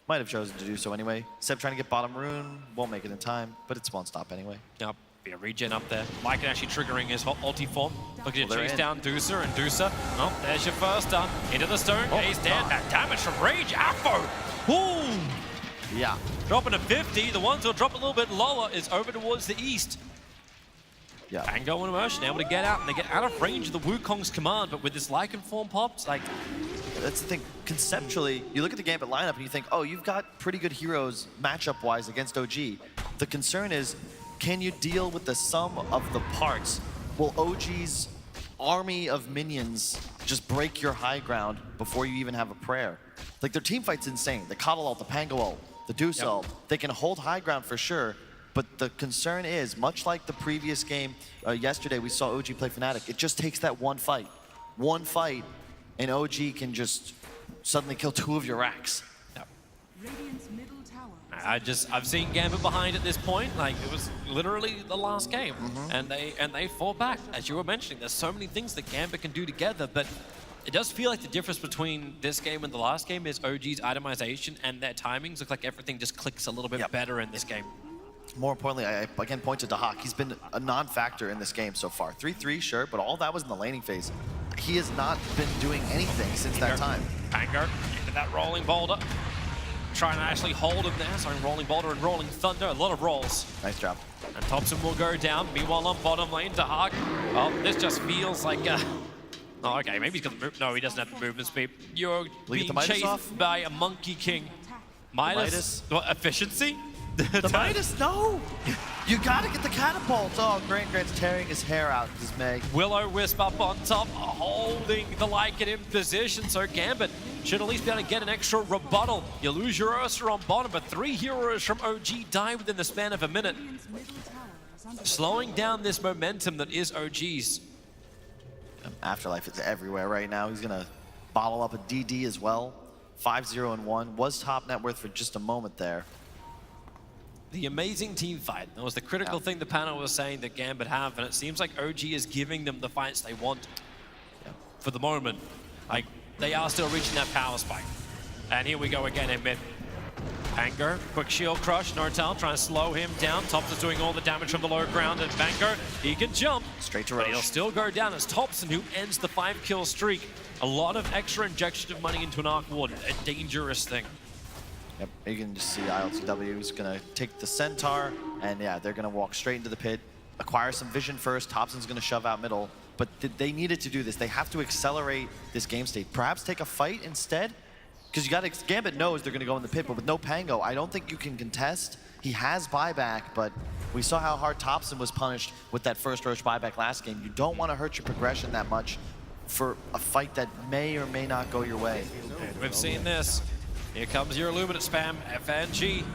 Might have chosen to do so anyway. Seb trying to get bottom rune, won't make it in time, but it's one stop anyway. Yep. Be a regen up there. Lycan actually triggering his ulti form. Look at they're chase in. down Deucer, and Deucer. Oh, there's your first stun. Into the stone. He's dead. That damage from Rage. Afo. Ooh. Yeah. Dropping to 50. The ones who'll drop a little bit lower is over towards the east. Yeah. Pango and Immersion able to get out, and they get out of range of the Wukong's command, but with this Lycan form popped, like... That's the thing. Conceptually, you look at the Gambit lineup and you think, oh, you've got pretty good heroes matchup-wise against OG. The concern is, can you deal with the sum of the parts? Will OG's army of minions just break your high ground before you even have a prayer? Like, their team fight's insane. The Coddle ult, the Pango ult, the Deuce ult. They can hold high ground for sure, but the concern is, much like the previous game yesterday we saw OG play Fnatic, it just takes that one fight. One fight, and OG can just suddenly kill 2 of your racks. Radiant's middle tower. I've seen Gambit behind at this point. Like, it was literally the last game, and they fought back. As you were mentioning, there's so many things that Gambit can do together, but it does feel like the difference between this game and the last game is OG's itemization and their timings. Look like everything just clicks a little bit better in this game. More importantly, I again point to Dahak. He's been a non-factor in this game so far. 3-3, sure, but all that was in the laning phase. He has not been doing anything since that time. Pango into that rolling boulder. Trying to actually hold him there. So rolling boulder and rolling thunder. A lot of rolls. Nice job. And Thompson will go down. Meanwhile, on bottom lane, Dahak. Oh, this just feels like... Oh, okay, maybe he's got the move. No, he doesn't have the movement speed. You're being chased by a Monkey King. Midas? What, efficiency? The Midas, no! You gotta get the catapult! Oh, Grant's tearing his hair out, Dismay. Will-O-Wisp up on top, holding the Lycan in position, so Gambit should at least be able to get an extra rebuttal. You lose your Ursa on bottom, but 3 heroes from OG die within the span of a minute. Slowing down this momentum that is OG's. Afterlife is everywhere right now. He's gonna bottle up a DD as well. 5-0-1. Was top net worth for just a moment there. The amazing team fight. That was the critical thing the panel was saying that Gambit have, and it seems like OG is giving them the fights they want for the moment. Like, they are still reaching that power spike. And here we go again in mid. Pango, quick shield crush. Nortal trying to slow him down. Thompson's doing all the damage from the low ground, and Pango, he can jump. Straight to But Roche. he'll still go down as Thompson, who ends the 5-kill streak. A lot of extra injection of money into an Arc Ward, a dangerous thing. Yep, you can just see ILTW is gonna take the Centaur, and yeah, they're gonna walk straight into the pit, acquire some vision first. Thompson's gonna shove out middle, but they needed to do this. They have to accelerate this game state. Perhaps take a fight instead, because you got Gambit knows they're gonna go in the pit, but with no Pango, I don't think you can contest. He has buyback, but we saw how hard Thompson was punished with that first Roche buyback last game. You don't want to hurt your progression that much for a fight that may or may not go your way. We've seen this. Here comes your Illuminate spam, FNG.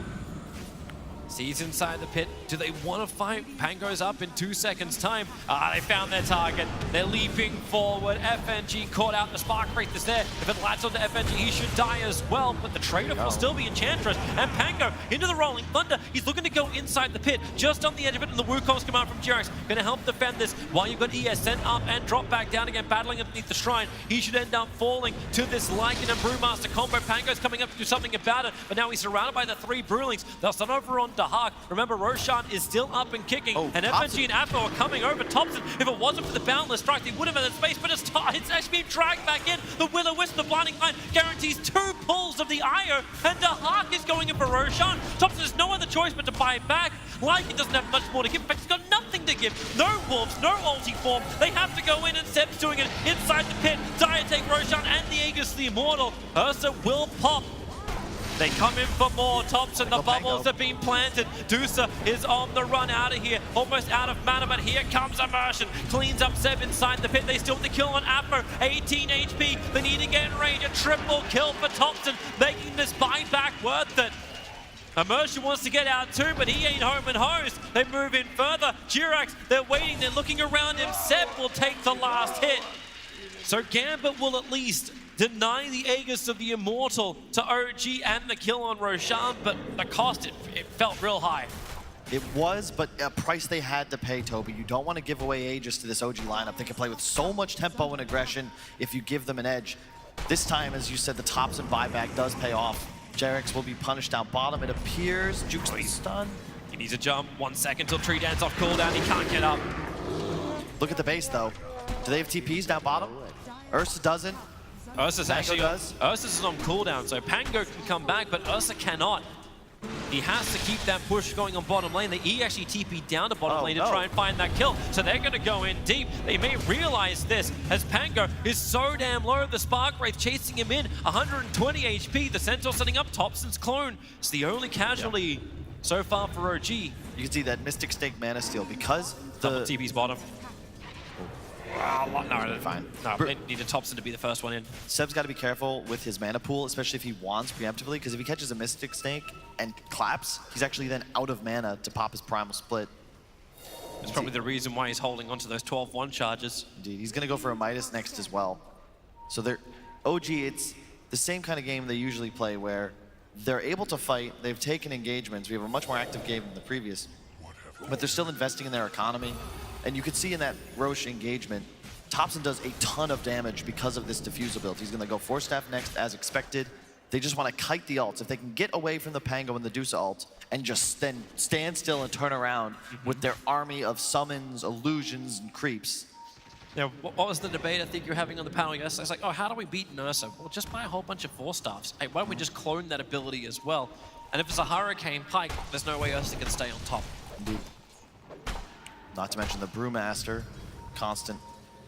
Sees inside the pit. Do they want to fight? Pango's up in 2 seconds time. They found their target. They're leaping forward. FNG caught out. The spark break is there. If it lands onto FNG, he should die as well. But the trade-off will still be Enchantress. And Pango into the rolling thunder. He's looking to go inside the pit, just on the edge of it. And the Wukong's command from Jirax going to help defend this. While you've got ES sent up and drop back down again, battling underneath the shrine. He should end up falling to this Lycan and Brewmaster combo. Pango's coming up to do something about it. But now he's surrounded by the 3 Brewlings. They'll stun over on Dahak. Remember, Roshan is still up and kicking, and FNG and Afro are coming over. Thompson, if it wasn't for the boundless strike, they would have had that space, but it's actually being dragged back in. The Will-O-Wisp, the blinding line, guarantees 2 pulls of the Io, and Dahak is going in for Roshan. Thompson has no other choice but to buy it back. Lycan doesn't have much more to give. In fact, he's got nothing to give. No Wolves, no ulti form. They have to go in, and Seb's doing it inside the pit. Dire take Roshan and the Aegis, the Immortal. Ursa will pop. They come in for more. Thompson, the bubbles have been planted. Deucer is on the run out of here. Almost out of mana, but here comes Immersion. Cleans up Seb inside the pit. They still have the kill on Afro. 18 HP. They need to get in range. A triple kill for Thompson, making this buyback worth it. Immersion wants to get out too, but he ain't home and hosed. They move in further. Jirax, they're waiting. They're looking around him. Seb will take the last hit. So Gambit will at least deny the Aegis of the Immortal to OG and the kill on Roshan, but the cost, it felt real high. It was, but a price they had to pay, Toby. You don't want to give away Aegis to this OG lineup. They can play with so much tempo and aggression if you give them an edge. This time, as you said, the Thompson buyback does pay off. Jerax will be punished down bottom, it appears. Jukes the stun. He needs a jump. 1 second till tree dance off cooldown. He can't get up. Look at the base, though. Do they have TPs down bottom? Ursa doesn't. Ursa's Pango actually does. Ursa's on cooldown, so Pango can come back, but Ursa cannot. He has to keep that push going on bottom lane. The E actually TP'd down to bottom lane to try and find that kill. So they're going to go in deep. They may realize this as Pango is so damn low. The Spark Wraith chasing him in. 120 HP. The Centaur setting up Thompson's clone. It's the only casualty so far for OG. You can see that Mystic Snake Mana Steal because Double TP's bottom. No, fine. No, they needed Thompson to be the first one in. Seb's got to be careful with his mana pool, especially if he wants preemptively, because if he catches a Mystic Snake and claps, he's actually then out of mana to pop his Primal Split. That's probably the reason why he's holding onto those 12-1 charges. Indeed, he's going to go for a Midas next as well. So they're OG, it's the same kind of game they usually play where they're able to fight, they've taken engagements, we have a much more active game than the previous, but they're still investing in their economy. And you could see in that Roche engagement, Thompson does a ton of damage because of this diffuse ability. He's going to go Force Staff next as expected. They just want to kite the ults. If they can get away from the Pango and the Deuce ult and just then stand still and turn around with their army of summons, illusions, and creeps. Now, what was the debate I think you're having on the panel yesterday? It's like, oh, how do we beat Nursa? Well, just buy a whole bunch of Force Staffs. Hey, why don't we just clone that ability as well? And if it's a Hurricane Pike, there's no way Ursa can stay on top. Indeed. Not to mention the Brewmaster, constant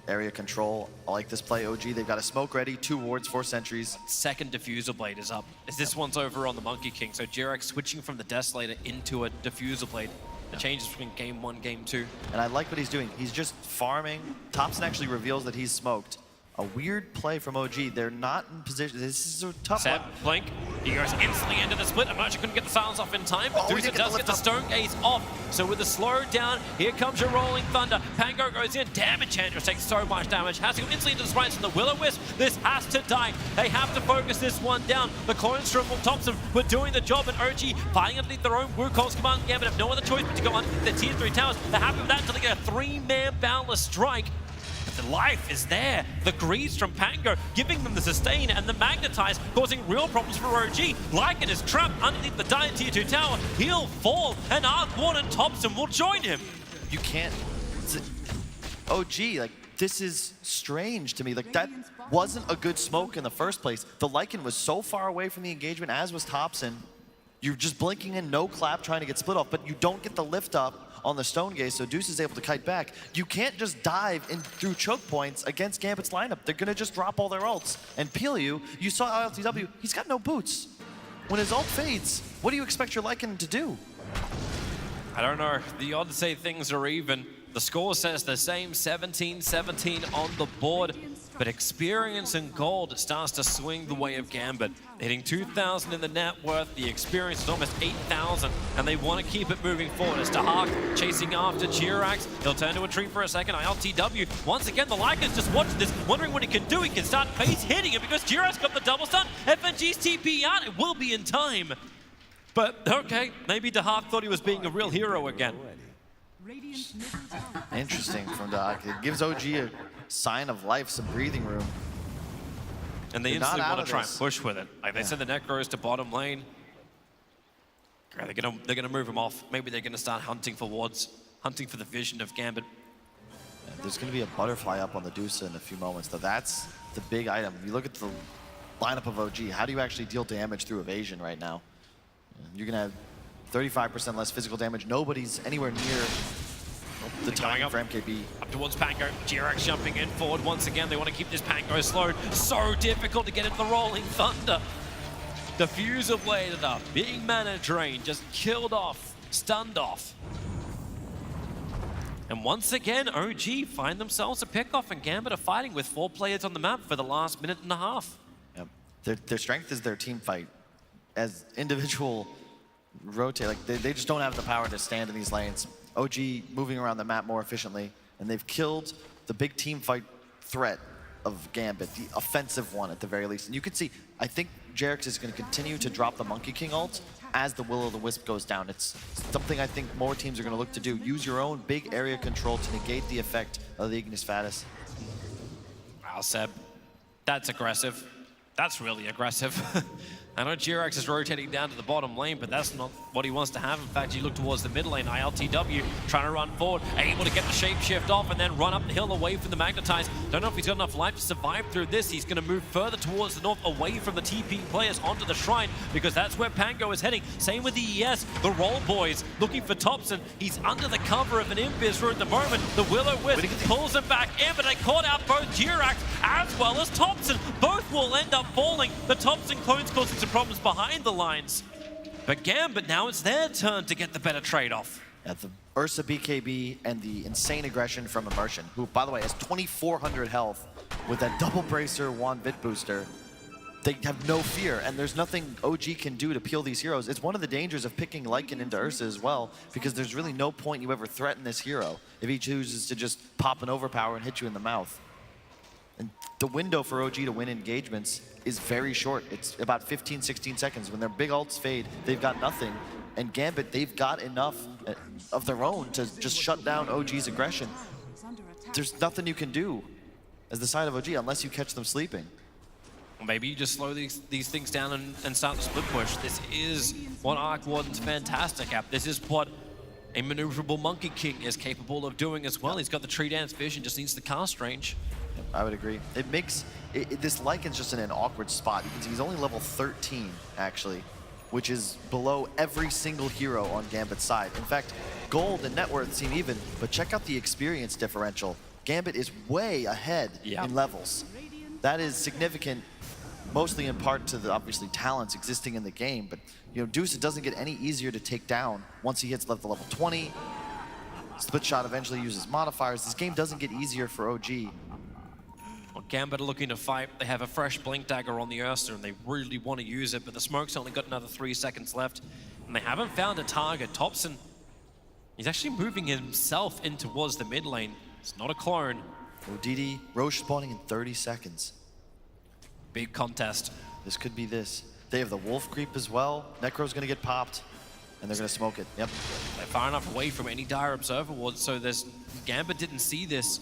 area control. I like this play, OG. They've got a smoke ready, 2 wards, 4 sentries. Second Diffusal Blade is up, as this one's over on the Monkey King. So Jerax switching from the Desolator into a Diffusal Blade. The changes between game 1, game 2. And I like what he's doing. He's just farming. Thompson actually reveals that he's smoked. A weird play from OG. They're not in position. This is a tough one. Blink. He goes instantly into the split. Emerger couldn't get the silence off in time, but Thuza does get the Stone Gaze off. So with the slow down, here comes your Rolling Thunder. Pango goes in. Damn, Enchantress takes so much damage. Has to go instantly into the sprites and the Will-O-Wisp. This has to die. They have to focus this one down. The clones from Thompson were doing the job, and OG fighting underneath their own Wukong's command. Gambit have no other choice but to go underneath the tier 3 towers. They're happy with that until they get a 3-man Boundless Strike. The life is there. The grease from Pango giving them the sustain and the magnetize, causing real problems for OG. Lycan is trapped underneath the Dire tier 2 tower. He'll fall, and Arcborn and Thompson will join him. You can't. OG, like, this is strange to me. Like, that wasn't a good smoke in the first place. The Lycan was so far away from the engagement, as was Thompson. You're just blinking in, no clap, trying to get split off, but you don't get the lift up on the Stone Gaze, so Deuce is able to kite back. You can't just dive in through choke points against Gambit's lineup. They're gonna just drop all their ults and peel you. You saw ILTW, he's got no boots. When his ult fades, what do you expect your Lycan to do? I don't know. The odds say things are even. The score says the same, 17-17 on the board. But experience and gold starts to swing the way of Gambit. Hitting 2,000 in the net worth, the experience is almost 8,000, and they want to keep it moving forward. As Dahak chasing after Jirax, he'll turn to a tree for a second. ILTW, once again, the Lycan's just watching this, wondering what he can do. He can start base hitting it because Jirax got the double stun. FNG's TP out, it will be in time. But okay, maybe Dahak thought he was being a real hero again. Interesting from Dahak. It gives OG a sign of life, some breathing room. And they instantly want to try and push with it. Like they send the Necros to bottom lane. They're gonna move him off. Maybe they're gonna start hunting for wards, hunting for the vision of Gambit. There's gonna be a butterfly up on the Deuce in a few moments, though. That's the big item. You look at the lineup of OG, how do you actually deal damage through evasion right now? You're gonna have 35% less physical damage. Nobody's anywhere near the time for MKB. Up towards Pango. Jirax jumping in forward once again. They want to keep this Pango slowed. So difficult to get into the Rolling Thunder. Diffusal Blade enough. Being mana drain. Just killed off. Stunned off. And once again, OG find themselves a pickoff, and Gambit are fighting with 4 players on the map for the last minute and a half. Yep. Their strength is their team fight. As individual rotate, like they just don't have the power to stand in these lanes. OG moving around the map more efficiently, and they've killed the big team fight threat of Gambit, the offensive one at the very least. And you can see, I think Jerax is going to continue to drop the Monkey King ult as the Will-O-Wisp goes down. It's something I think more teams are going to look to do. Use your own big area control to negate the effect of the Ignis Fatuus. Wow, Seb, that's aggressive. That's really aggressive. I know Jirax is rotating down to the bottom lane, but that's not what he wants to have. In fact, you look towards the mid lane, ILTW trying to run forward, able to get the shapeshift off and then run up the hill away from the Magnetize. Don't know if he's got enough life to survive through this. He's going to move further towards the north, away from the TP players onto the Shrine, because that's where Pango is heading. Same with the ES, the Roll Boys looking for Thompson. He's under the cover of an Invis route at the moment. The Will-O-Wisp pulls him back in, but they caught out both Jirax as well as Thompson. Both will end up falling. The Thompson clones causing some problems behind the lines. But Gambit, now it's their turn to get the better trade-off. At the Ursa BKB and the insane aggression from Immersion, who, by the way, has 2,400 health with that double bracer, one bit booster. They have no fear, and there's nothing OG can do to peel these heroes. It's one of the dangers of picking Lycan into Ursa as well, because there's really no point you ever threaten this hero if he chooses to just pop an overpower and hit you in the mouth. And the window for OG to win engagements is very short. It's about 15, 16 seconds. When their big ults fade, they've got nothing. And Gambit, they've got enough of their own to just shut down OG's aggression. There's nothing you can do as the side of OG unless you catch them sleeping. Maybe you just slow these things down and start the split push. This is what Arc Warden's fantastic at. This is what a maneuverable Monkey King is capable of doing as well. He's got the tree dance vision, just needs the cast range. I would agree. It makes this Lycan's just in an awkward spot. You can see he's only level 13, actually, which is below every single hero on Gambit's side. In fact, gold and net worth seem even, but check out the experience differential. Gambit is way ahead in levels. That is significant, mostly in part to the obviously talents existing in the game, but you know, Deuce, it doesn't get any easier to take down once he hits level 20. Split shot eventually uses modifiers. This game doesn't get easier for OG. Well, Gambit are looking to fight. They have a fresh Blink Dagger on the Ursa, and they really want to use it, but the smoke's only got another 3 seconds left, and they haven't found a target. Thompson, he's actually moving himself in towards the mid lane. It's not a clone. ODD, Roche spawning in 30 seconds. Big contest. This could be this. They have the wolf creep as well. Necro's gonna get popped, and they're gonna smoke it. Yep. They're far enough away from any dire observer wards, so there's Gambit didn't see this.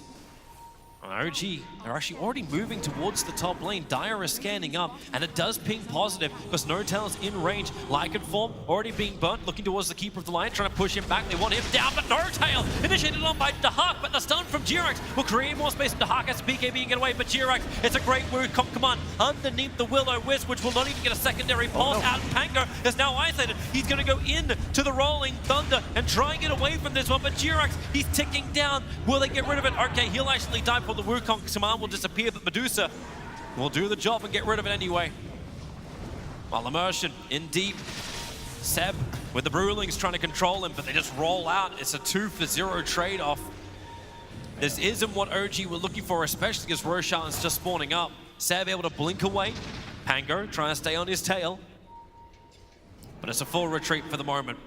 OG, they're actually already moving towards the top lane. Dire is scanning up, and it does ping positive because No-Tail's in range. Lycan form already being burnt, looking towards the Keeper of the Lion, trying to push him back. They want him down, but No-Tail initiated on by Dahak, but the stun from Jirax will create more space. Dahak has the BKB and get away, but Jirax, it's a great move. Comp command underneath the Will-O-Wisp, which will not even get a secondary pulse out. Pango is now isolated. He's going to go in to the Rolling Thunder and try and get away from this one, but Jirax, he's ticking down. Will they get rid of it? Okay, he'll actually die for the Wukong command will disappear, but Medusa will do the job and get rid of it anyway. While Immersion in deep. Seb with the Brewlings trying to control him, but they just roll out. It's a 2-for-0 trade-off. This isn't what OG were looking for, especially as Roshan's just spawning up. Seb able to blink away. Pango trying to stay on his tail. But it's a full retreat for the moment.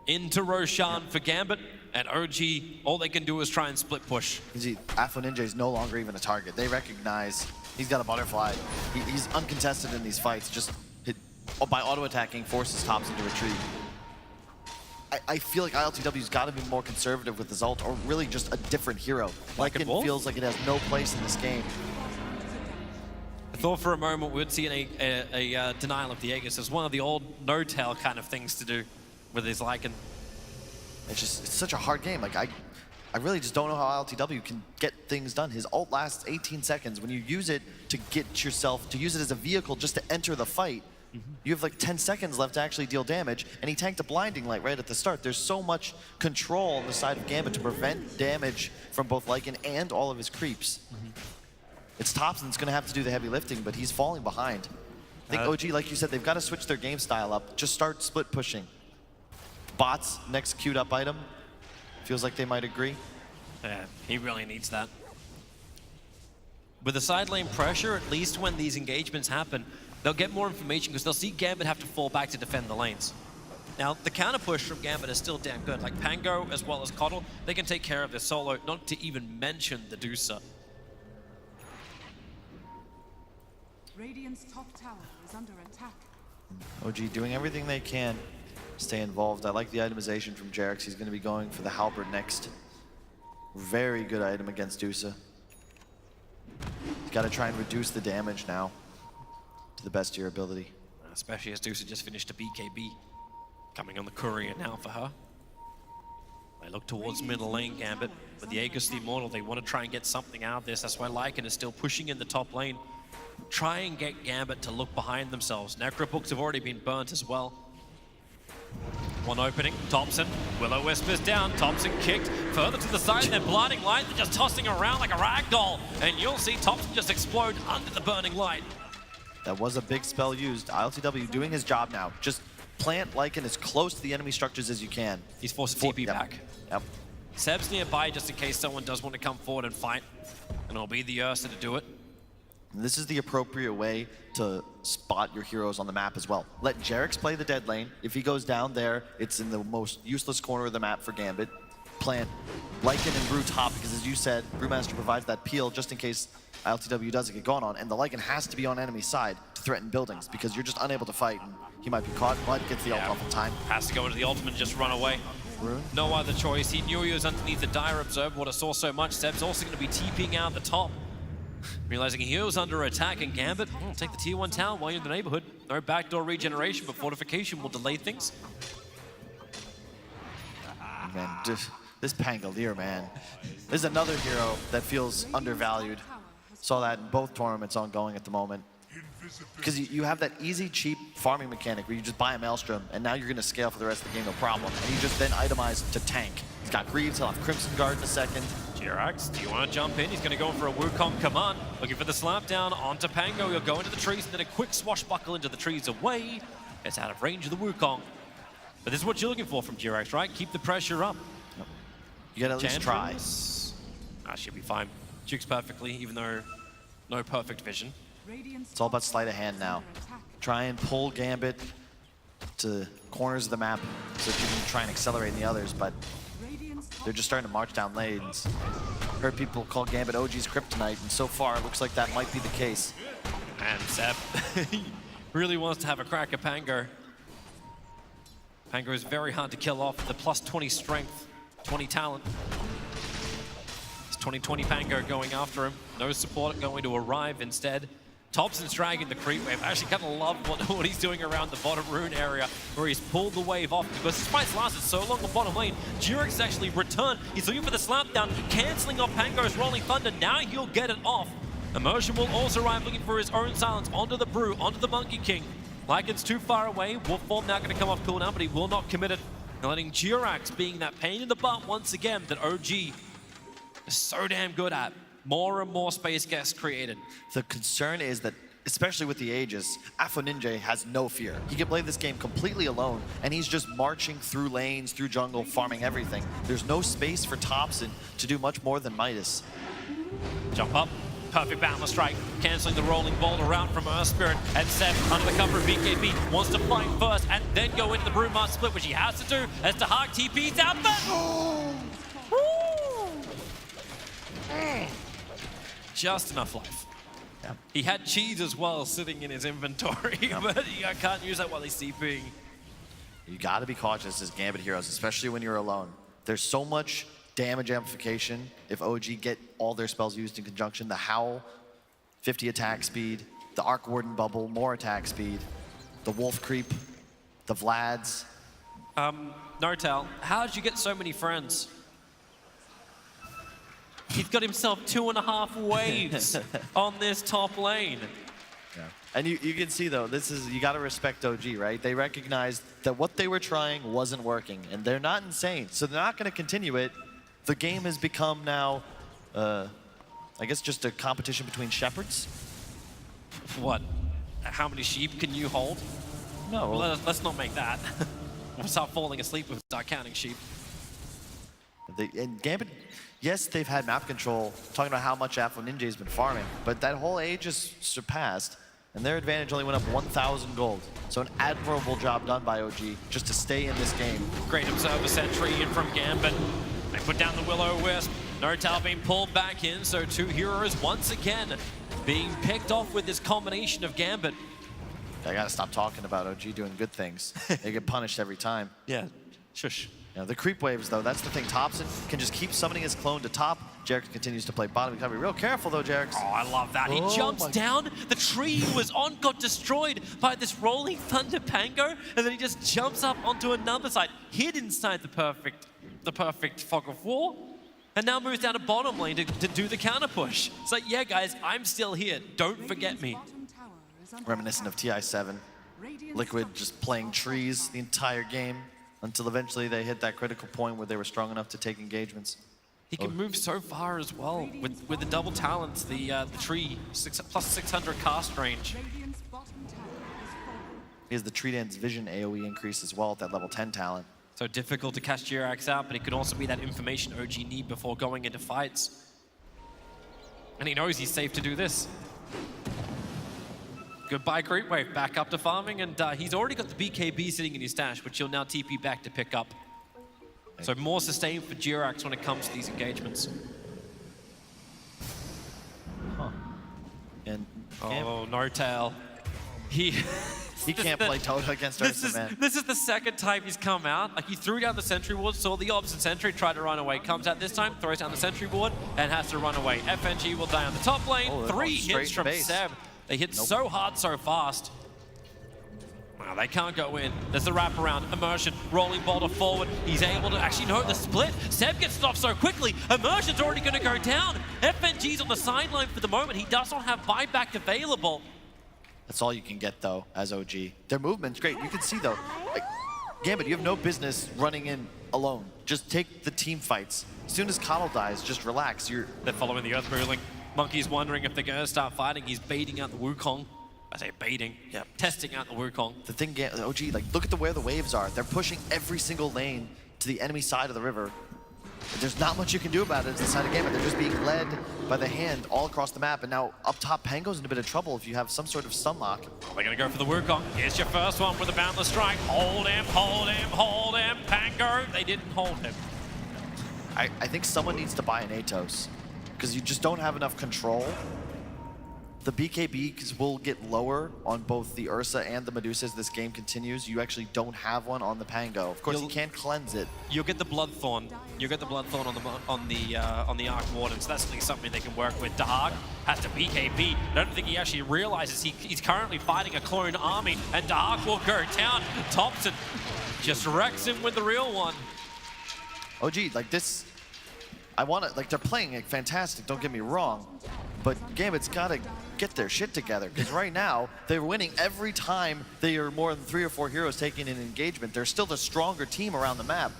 Into Roshan for Gambit. And OG, all they can do is try and split push. You see, Afro Ninja is no longer even a target. They recognize he's got a butterfly. He's uncontested in these fights. Just hit, by auto-attacking, forces Thompson to retreat. I feel like ILTW's got to be more conservative with his ult, or really just a different hero. Lycan feels like it has no place in this game. I thought for a moment we would see a denial of the Aegis as one of the old No-Tail kind of things to do with his Lycan. It's such a hard game. Like I really just don't know how ILTW can get things done. His ult lasts 18 seconds. When you use it to get yourself, to use it as a vehicle just to enter the fight, you have like 10 seconds left to actually deal damage, and he tanked a blinding light right at the start. There's so much control on the side of Gambit to prevent damage from both Lycan and all of his creeps. It's Thompson's gonna have to do the heavy lifting, but he's falling behind. I think OG, like you said, they've got to switch their game style up. Just start split pushing. Bots, next queued up item. Feels like they might agree. Yeah, he really needs that. With the side lane pressure, at least when these engagements happen, they'll get more information because they'll see Gambit have to fall back to defend the lanes. Now, the counter push from Gambit is still damn good. Like Pango as well as Coddle, they can take care of their solo, not to even mention the Dusa. Radiant's top tower is under attack. OG doing everything they can. Stay involved. I like the itemization from Jerax. He's going to be going for the Halberd next. Very good item against Dusa. He's got to try and reduce the damage now to the best of your ability. Especially as Deuce just finished a BKB. Coming on the courier now for her. They look towards middle lane, Gambit. With the Aegis the Immortal, they want to try and get something out of this. That's why Lycan is still pushing in the top lane. Try and get Gambit to look behind themselves. Necrobooks have already been burnt as well. One opening, Thompson. Will-O-Wisp down. Thompson kicked further to the side, then Blinding Light, just tossing around like a rag doll. And you'll see Thompson just explode under the burning light. That was a big spell used. ILTW doing his job now. Just plant Lycan as close to the enemy structures as you can. He's forced a TP back. Yep. Seb's nearby just in case someone does want to come forward and fight. And it'll be the Ursa to do it. And this is the appropriate way to spot your heroes on the map as well. Let Jerax play the dead lane. If he goes down there, it's in the most useless corner of the map for Gambit. Plant Lycan and Brew top, because as you said, Brewmaster provides that peel just in case ILTW doesn't get gone on, and the Lycan has to be on enemy side to threaten buildings, because you're just unable to fight, and he might be caught. Mud gets the ult off in time. Has to go into the ultimate and just run away. No other choice. He knew he was underneath the Dire Observer, would have saw so much. Seb's also going to be TPing out the top. Realizing he was under attack, and Gambit will take the tier 1 tower while you're in the neighborhood. No backdoor regeneration, but fortification will delay things. Man, this Pangolier, man. This is another hero that feels undervalued. Saw that in both tournaments ongoing at the moment. Because you have that easy, cheap farming mechanic where you just buy a Maelstrom, and now you're going to scale for the rest of the game, no problem. And you just then itemize to tank. He's got Greaves, he'll have Crimson Guard in a second. Jerax, do you want to jump in? He's going to go for a Wukong command. Looking for the slap down onto Pango. He'll go into the trees, and then a quick swashbuckle into the trees away. It's out of range of the Wukong. But this is what you're looking for from Jerax, right? Keep the pressure up. Yep. You gotta at least try. Should be fine. Jukes perfectly, even though no perfect vision. It's all about sleight of hand now. Try and pull Gambit to corners of the map so that you can try and accelerate in the others, but they're just starting to march down lanes. Heard people call Gambit OG's kryptonite, and so far it looks like that might be the case. And Seb really wants to have a crack at Pango. Pango is very hard to kill off. The plus 20 strength, 20 talent. It's 20-20 Pango going after him. No support going to arrive instead. Thompson's dragging the creep wave. I actually kind of love what he's doing around the bottom rune area where he's pulled the wave off because this fight's lasted so long on bottom lane. Jerax actually returned. He's looking for the slap down, cancelling off Pango's Rolling Thunder. Now he'll get it off. Immersion will also arrive looking for his own silence onto the Brew, onto the Monkey King. Lycan's too far away. Wolf Form now going to come off cooldown, but he will not commit it. And letting Jerax being that pain in the butt once again that OG is so damn good at. More and more space gets created. The concern is that, especially with the Aegis, Ninja has no fear. He can play this game completely alone, and he's just marching through lanes, through jungle, farming everything. There's no space for Thompson to do much more than Midas. Jump up. Perfect Boundless Strike, cancelling the rolling boulder around from Earth Spirit, and Seb, under the cover of BKB, wants to fight first and then go into the Brewmaster split, which he has to do as the Hawk TP's out there. Just enough life. Yeah. He had cheese as well sitting in his inventory, but he can't use that while he's TPing. You gotta be cautious as Gambit heroes, especially when you're alone. There's so much damage amplification if OG get all their spells used in conjunction. The Howl, 50 attack speed, the Arc Warden bubble, more attack speed, the Wolf Creep, the Vlads. Nortel, how did you get so many friends? He's got himself 2.5 waves on this top lane. Yeah. And you can see though, you gotta respect OG, right? They recognized that what they were trying wasn't working, and they're not insane, so they're not gonna continue it. The game has become now, I guess, just a competition between shepherds. What? How many sheep can you hold? No. Well, let's not make that. We'll start falling asleep if we start counting sheep. And Gambit, yes, they've had map control, talking about how much Ninja's been farming, but that whole age is surpassed, and their advantage only went up 1,000 gold. So an admirable job done by OG just to stay in this game. Great Observer Sentry in from Gambit. They put down the Will-O-Wisp. Nortel being pulled back in, so two heroes once again being picked off with this combination of Gambit. I gotta stop talking about OG doing good things. They get punished every time. Yeah, shush. You know, the creep waves though, that's the thing. Thompson can just keep summoning his clone to top, Jerax continues to play bottom. You gotta be real careful though, Jerax. Oh, I love that. He jumps down. The tree he was on got destroyed by this rolling thunder pango, and then he just jumps up onto another side, hid inside the perfect fog of war, and now moves down to bottom lane to do the counter push. It's like, yeah, guys, I'm still here. Don't forget me. Reminiscent of TI7. Liquid just playing trees the entire game until eventually they hit that critical point where they were strong enough to take engagements. He can move so far as well with the double talents, the tree, plus 600 cast range. He has the Tree Dance Vision AoE increase as well at that level 10 talent. So difficult to catch Jerax out, but it could also be that information OG need before going into fights. And he knows he's safe to do this. Goodbye, Creep Wave. Back up to farming, and he's already got the BKB sitting in his stash, which he'll now TP back to pick up. So more sustain for Jerax when it comes to these engagements. And oh, no tail. He can't play Tota against Ursa, man. This is the second time he's come out. Like, he threw down the sentry ward, saw the opposite sentry, tried to run away. Comes out this time, throws down the sentry ward, and has to run away. FNG will die on the top lane. 3 hits from Seb. They hit so hard, so fast. Wow, they can't go in. There's the wraparound. Immersion, rolling boulder forward. He's able to actually know the split. Seb gets stopped so quickly. Immersion's already going to go down. FNG's on the sideline for the moment. He does not have buyback available. That's all you can get, though, as OG. Their movement's great. You can see, though, like, Gambit, you have no business running in alone. Just take the team fights. As soon as Coddle dies, just relax. They're following the Earth Ruling. Monkey's wondering if they're going to start fighting. He's baiting out the Wukong. I say baiting. Yeah, testing out the Wukong. The thing, OG, like, look at where the waves are. They're pushing every single lane to the enemy side of the river. There's not much you can do about it as the side of Gambit. They're just being led by the hand all across the map. And now up top, Pango's in a bit of trouble if you have some sort of stun lock. They're going to go for the Wukong. Here's your first one with a Boundless Strike. Hold him, hold him, hold him. Pango, they didn't hold him. I think someone needs to buy an Atos because you just don't have enough control. The BKBs will get lower on both the Ursa and the Medusa as this game continues. You actually don't have one on the Pango. Of course, you can't cleanse it. You'll get the Bloodthorn. You'll get the Bloodthorn on the Arc Warden, so that's something they can work with. Dahak has to BKB. I don't think he actually realizes he's currently fighting a clone army, and Dahak will go down. Thompson just wrecks him with the real one. OG, like this, I want to, like, they're playing it fantastic, don't get me wrong, but Gambit's got to get their shit together, because right now, they're winning every time they are more than 3 or 4 heroes taking an engagement. They're still the stronger team around the map,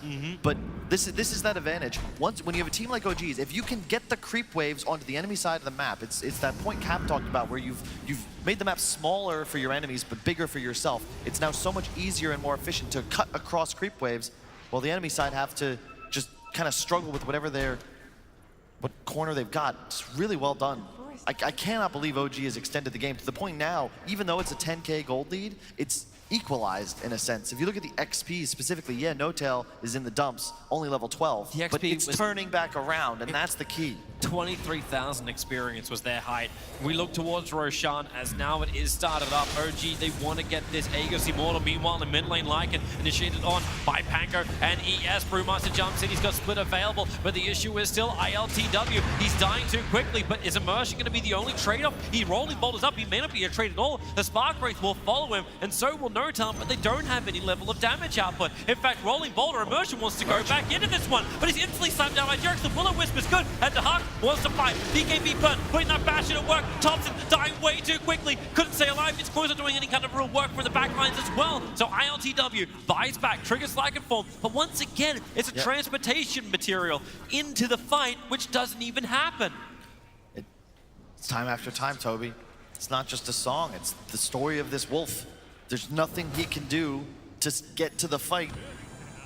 but this is that advantage. When you have a team like OG's, if you can get the creep waves onto the enemy side of the map, it's that point Cap talked about where you've made the map smaller for your enemies, but bigger for yourself. It's now so much easier and more efficient to cut across creep waves, while the enemy side have to just kind of struggle with what corner they've got. It's really well done. I cannot believe OG has extended the game to the point now, even though it's a 10K gold lead, it's equalized in a sense. If you look at the XP specifically, yeah, No Tail is in the dumps, only level 12, the XP but it's turning back around, and that's the key. 23,000 experience was their height. We look towards Roshan as now it is started up. OG, they want to get this Aegis Immortal. Meanwhile, in mid lane, Lycan initiated on by Pango and ES. Brewmaster jumps in, he's got split available, but the issue is still ILTW. He's dying too quickly, but is Immersion going to be the only trade-off? He rolling boulders up, he may not be a trade at all. The Spark Wraith will follow him, and so will No Tail, but they don't have any level of damage output. In fact, rolling boulder, Immersion wants to go back into this one, but he's instantly slammed down by Jerax. The Will-O-Wisp is good, and Dahak wants to fight. BKB burn, putting that bash in at work. Thompson dying way too quickly. Couldn't stay alive. It's close to doing any kind of real work for the backlines as well. So ILTW buys back, triggers Lycan form. But once again, it's a transportation material into the fight, which doesn't even happen. It's time after time, Toby. It's not just a song. It's the story of this wolf. There's nothing he can do to get to the fight,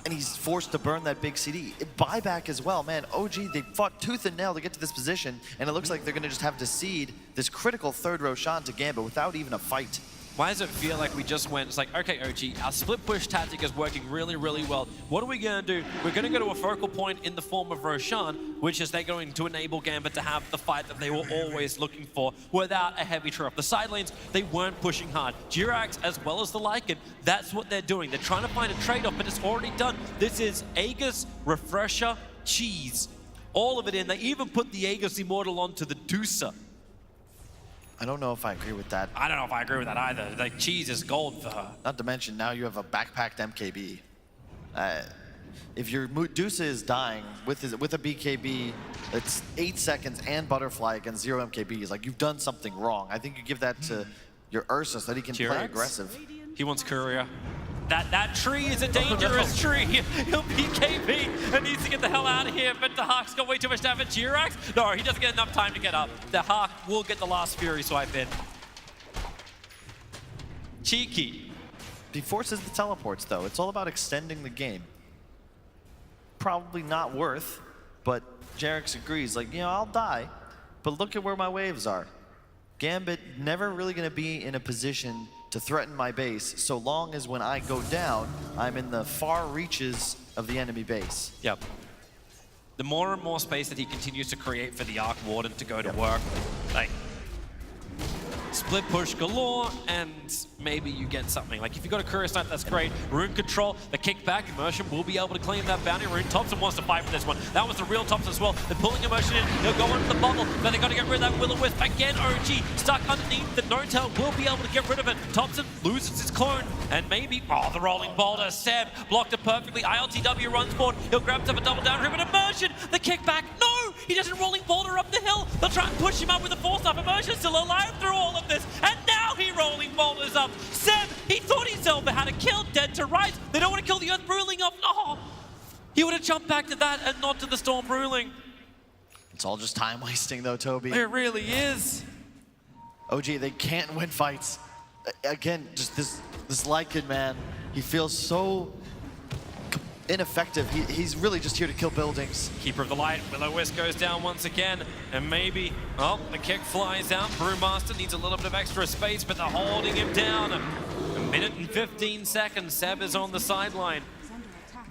and he's forced to burn that big CD. Buyback as well, man. OG, they fought tooth and nail to get to this position, and it looks like they're going to just have to cede this critical third Roshan to Gambit without even a fight. Why does it feel like we just went, it's like, okay, OG, our split push tactic is working really, really well. What are we going to do? We're going to go to a focal point in the form of Roshan, which is they're going to enable Gambit to have the fight that they were always looking for without a heavy trade-off. The side lanes, they weren't pushing hard. Jerax, as well as the Lycan, that's what they're doing. They're trying to find a trade-off, but it's already done. This is Aegis, Refresher, Cheese. all of it in. They even put the Aegis Immortal onto the Deucer. I don't know if I agree with that. I don't know if I agree with that either. Like, cheese is gold for her. Not to mention, now you have a backpacked MKB. If your Deuce is dying with a BKB, it's 8 seconds and Butterfly against 0 MKBs. Like, you've done something wrong. I think you give that to your Ursus, that he can play aggressive. He wants Courier. That tree is a dangerous tree. He'll BKB and needs to get the hell out of here, but the Hawk's got way too much damage. Jirax? No, he doesn't get enough time to get up. The Hawk will get the last Fury swipe in. Cheeky. He forces the teleports, though. It's all about extending the game. Probably not worth, but Jirax agrees. Like, you know, I'll die, but look at where my waves are. Gambit never really going to be in a position to threaten my base, so long as when I go down, I'm in the far reaches of the enemy base. Yep. The more and more space that he continues to create for the Arc Warden to go to work, like, split push galore, and maybe you get something. Like, if you got a Courier Snipe, that's great. Rune control, the kickback, Immersion will be able to claim that bounty. Rune Thompson wants to fight for this one. That was the real Thompson as well. They're pulling Immersion in. He'll go into the bubble, but they got to get rid of that Will-O-Wisp. Again, OG stuck underneath. The No-Tail will be able to get rid of it. Thompson loses his clone, and maybe, oh, the rolling boulder. Seb blocked it perfectly. ILTW runs forward. He'll grab himself a double down. But Immersion, the kickback, no! He doesn't rolling boulder up the hill. They'll try and push him up with a force-up. Immersion's still alive through all of this, and now he rolling boulders up. Seb, he thought himself had a kill, dead to rights. They don't want to kill the Earth Ruling off. No! He would have jumped back to that and not to the Storm Ruling. It's all just time wasting, though, Toby. It really is. OG, they can't win fights. Again, just this Lycan, man, he feels so ineffective. He's really just here to kill buildings. Keeper of the Light, Will-O-Wisp goes down once again, and maybe, oh, the kick flies out. Brewmaster needs a little bit of extra space, but they're holding him down. A minute and 15 seconds, Seb is on the sideline.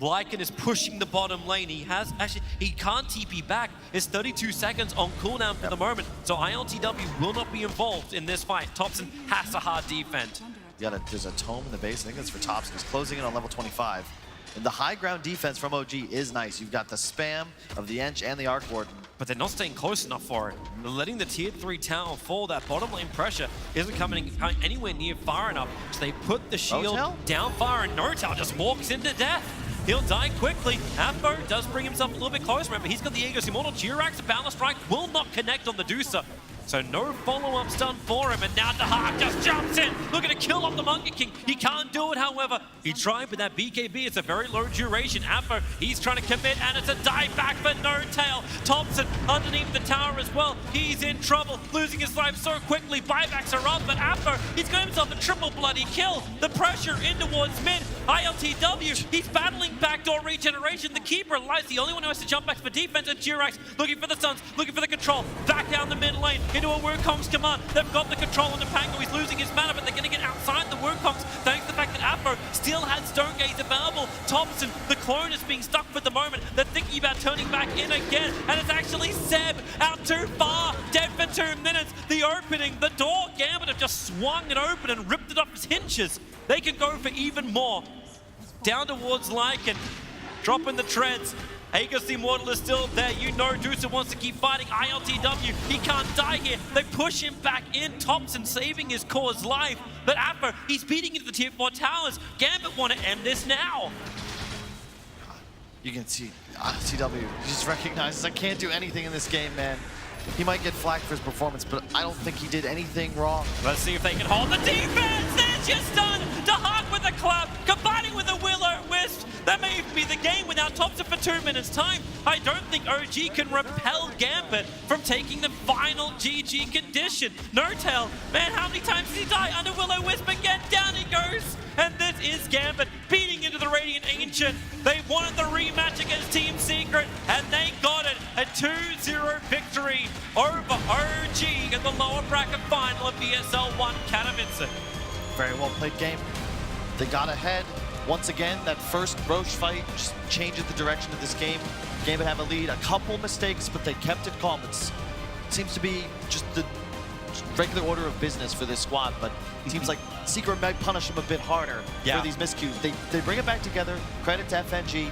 Lycan is pushing the bottom lane. He can't TP back. It's 32 seconds on cooldown for the moment, so ILTW will not be involved in this fight. Thompson has to hard defend. There's a tome in the base. I think that's for Thompson. He's closing in on level 25. And the high ground defense from OG is nice. You've got the spam of the Ench and the Arc Warden. But they're not staying close enough for it. They're letting the tier 3 tower fall. That bottom lane pressure isn't coming anywhere near far enough. So they put the shield down far, and No-Tail just walks into death. He'll die quickly. Afro does bring himself a little bit closer. Remember, he's got the Aegis Immortal. Jirax, the Balance Strike will not connect on the Deucer. So no follow-ups done for him, and now the Hawk just jumps in, looking to kill off the Monkey King. He can't do it, however. He tried with that BKB. It's a very low duration. Afro, he's trying to commit, and it's a dive back for No-Tail. Thompson underneath the tower as well. He's in trouble, losing his life so quickly. Buybacks are up, but Afro, he's got himself a triple bloody kill. The pressure in towards mid. ILTW, he's battling backdoor regeneration. The keeper lies, the only one who has to jump back for defense, and Jirax looking for the stuns, looking for the control. Back down the mid lane into a Wukong's command. They've got the control on the Pango. He's losing his mana, but they're going to get outside the Wukong's thanks to the fact that Afro still had Stone Gaze available. Thompson, the clone, is being stuck for the moment. They're thinking about turning back in again, and it's actually Seb out too far, dead for 2 minutes. The opening, the door, Gambit have just swung it open and ripped it off his hinges. They can go for even more. Down towards Lycan, dropping the treads. Aegis the Immortal is still there. You know Deucer wants to keep fighting. ILTW, he can't die here. They push him back in. Thompson saving his core's life. But Afro, he's beating into the tier 4 towers. Gambit want to end this now. You can see ILTW just recognizes I can't do anything in this game, man. He might get flagged for his performance, but I don't think he did anything wrong. Let's see if they can hold the defense. There's just done. The Hawk with a clap, combining with a Will-O-Wisp. That may be the game without Thompson for 2 minutes time. I don't think OG can repel Gambit from taking the final GG condition. No-Tail, man, how many times did he die under Will-O-Wisp again? Down he goes. And this is Gambit beating into the Radiant Ancient. They wanted the rematch against Team Secret, and they got it. A 2-0 victory over OG in the lower bracket final of ESL 1 Katowice. Very well played game. They got ahead. Once again, that first Roche fight just changes the direction of this game. Gambit have a lead, a couple mistakes, but they kept it calm. It seems to be just the regular order of business for this squad, but it seems like Secret might punish them a bit harder for these miscues. They bring it back together. Credit to FNG.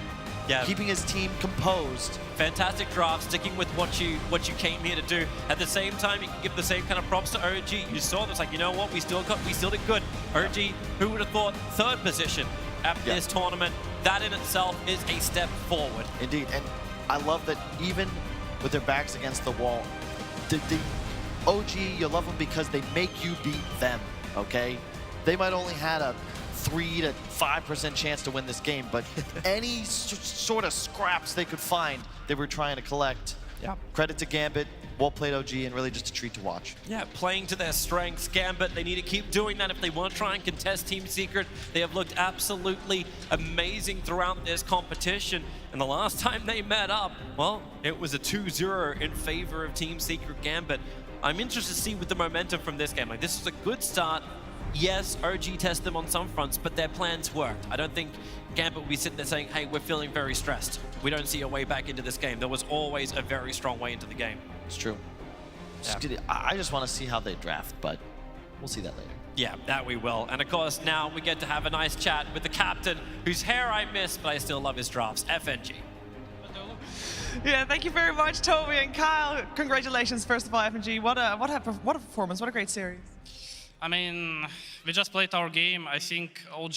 Yeah. keeping his team composed. Fantastic draft, sticking with what you came here to do. At the same time, you can give the same kind of props to OG. You saw this, like, you know what, we still did good. OG, who would have thought, 3rd position at this tournament? That in itself is a step forward. Indeed, and I love that even with their backs against the wall, the OG, you love them because they make you beat them, okay? They might only had a 3 to 5% chance to win this game, but any sort of scraps they could find, they were trying to collect. Yeah. Credit to Gambit, well-played OG, and really just a treat to watch. Yeah, playing to their strengths. Gambit, they need to keep doing that if they want to try and contest Team Secret. They have looked absolutely amazing throughout this competition. And the last time they met up, well, it was a 2-0 in favor of Team Secret Gambit. I'm interested to see with the momentum from this game. Like, this is a good start. Yes, OG tested them on some fronts, but their plans worked. I don't think Gambit will be sitting there saying, hey, we're feeling very stressed. We don't see a way back into this game. There was always a very strong way into the game. It's true. Yeah. I just want to see how they draft, but we'll see that later. Yeah, that we will. And of course, now we get to have a nice chat with the captain, whose hair I miss, but I still love his drafts, FNG. Yeah, thank you very much, Toby and Kyle. Congratulations, first of all, FNG. What a performance, what a great series. I mean, we just played our game. I think OG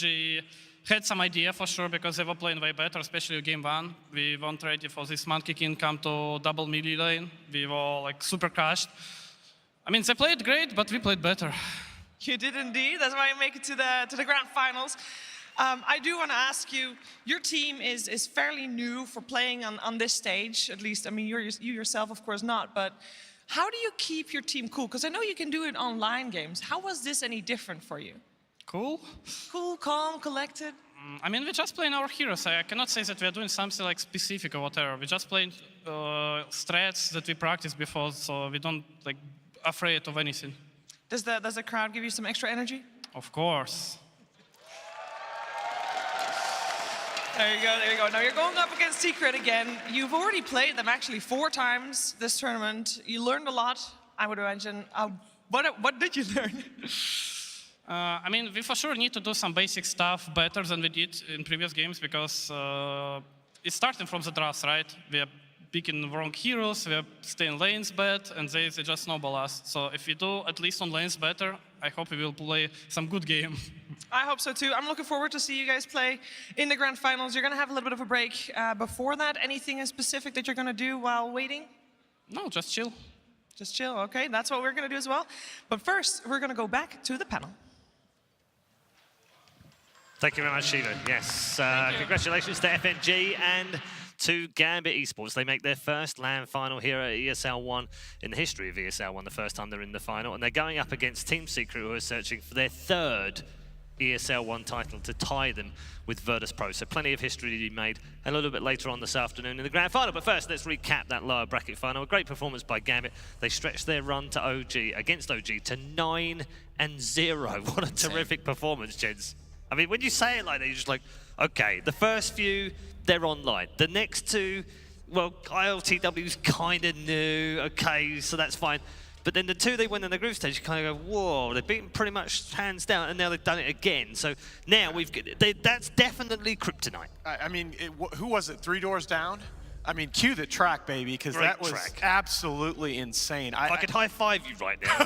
had some idea for sure because they were playing way better, especially game 1. We weren't ready for this Monkey King come to double melee lane. We were like super crushed. I mean, they played great, but we played better. You did indeed. That's why you make it to the grand finals. I do want to ask you, your team is fairly new for playing on this stage, at least. I mean, you yourself, of course, not, but how do you keep your team cool? Because I know you can do it online games. How was this any different for you? Cool. Cool, calm, collected? I mean, we're just playing our heroes. I cannot say that we're doing something like specific or whatever. We're just playing strats that we practiced before, so we don't like afraid of anything. Does the crowd give you some extra energy? Of course. There you go, there you go. Now you're going up against Secret again. You've already played them actually 4 times this tournament. You learned a lot, I would imagine. What did you learn? I mean, we for sure need to do some basic stuff better than we did in previous games because it's starting from the drafts, right? We are picking wrong heroes, we are staying lanes bad, and they just snowball us. So if we do at least on lanes better, I hope we will play some good game. I hope so too. I'm looking forward to see you guys play in the grand finals. You're going to have a little bit of a break before that. Anything in specific that you're going to do while waiting? No, just chill. Just chill, okay. That's what we're going to do as well. But first, we're going to go back to the panel. Thank you very much, Shiva. Yes, congratulations to FNG and to Gambit Esports. They make their first LAN final here at ESL 1 in the history of ESL 1, the first time they're in the final. And they're going up against Team Secret, who are searching for their 3rd ESL 1 title to tie them with Virtus Pro. So plenty of history to be made a little bit later on this afternoon in the grand final. But first, let's recap that lower bracket final. A great performance by Gambit. They stretched their run to against OG to 9-0. What a terrific performance, gents. I mean, when you say it like that, you're just like, okay, the first few, they're online. The next 2, well, ILTW's kind of new, okay, so that's fine. But then the 2 they win in the group stage, you kind of go, whoa, they've beaten pretty much hands down, and now they've done it again. So now that's definitely kryptonite. I mean, who was it, 3 doors down? I mean, cue the track, baby, because that was absolutely insane. I could high-five you right now.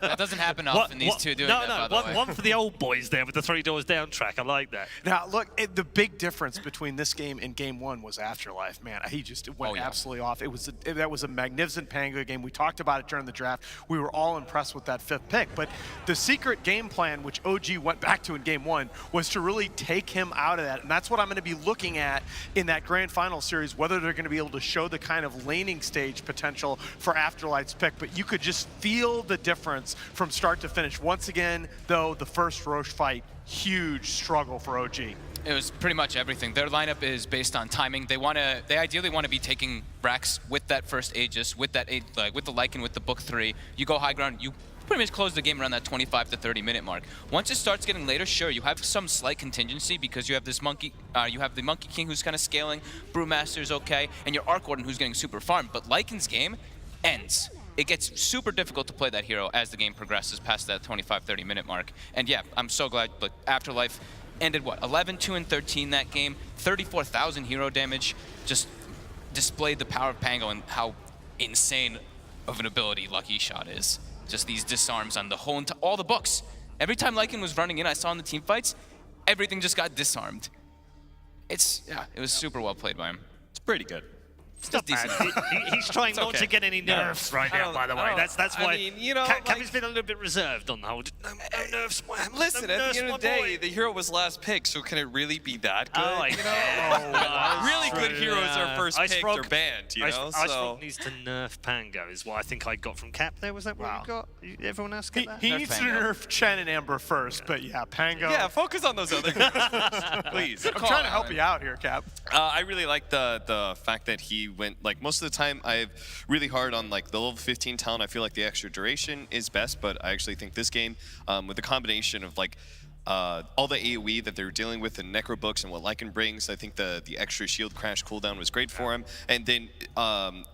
That doesn't happen often, these two doing that, by the way. One for the old boys there with the 3 doors down track. I like that. Now, look, the big difference between this game and game 1 was Afterlife. Man, he just went absolutely off. That was a magnificent Pango game. We talked about it during the draft. We were all impressed with that 5th pick. But the secret game plan, which OG went back to in game 1, was to really take him out of that. And that's what I'm going to be looking at in that grand final series, whether they're going to be able to show the kind of laning stage potential for Afterlife's pick. But you could just feel the difference from start to finish. Once again, though, the first Roche fight, huge struggle for OG. It was pretty much everything. Their lineup is based on timing. They ideally want to be taking Brax with that first Aegis, with that with the Lycan, with the Book 3. You go high ground, you pretty much close the game around that 25 to 30 minute mark. Once it starts getting later, sure, you have some slight contingency because you have this you have the Monkey King who's kind of scaling, Brewmaster's okay, and your Arc Warden who's getting super farmed. But Lycan's game ends. It gets super difficult to play that hero as the game progresses past that 25-30 minute mark. And yeah, I'm so glad, but Afterlife, ended, what, 11, 2, and 13 that game, 34,000 hero damage, just displayed the power of Pango and how insane of an ability Lucky Shot is. Just these disarms on the whole, all the books. Every time Lycan was running in, I saw in the team fights, everything just got disarmed. It was super well played by him. It's pretty good. It's not bad. He's trying not to get any nerfs right now, by the way. That's why. I mean, you know, Cappy's been a little bit reserved on the whole. No nerfs, listen, at the end of the day, the hero was last pick, so can it really be that good? Oh, you know? Really good heroes are first picked or banned, you know? Ice Frog needs to nerf Pango, is what I think I got from Cap there. Was that what you got? Everyone else get that? He needs to nerf Chen and Amber first, but yeah, Pango. Yeah, focus on those other guys, please. I'm trying to help you out here, Cap. I really like the fact that he went, like, most of the time I've really hard on like the level 15 talent. I feel like the extra duration is best, but I actually think this game, with the combination of like all the AoE that they're dealing with in Necro books and what Lycan brings, I think the extra shield crash cooldown was great for him. And then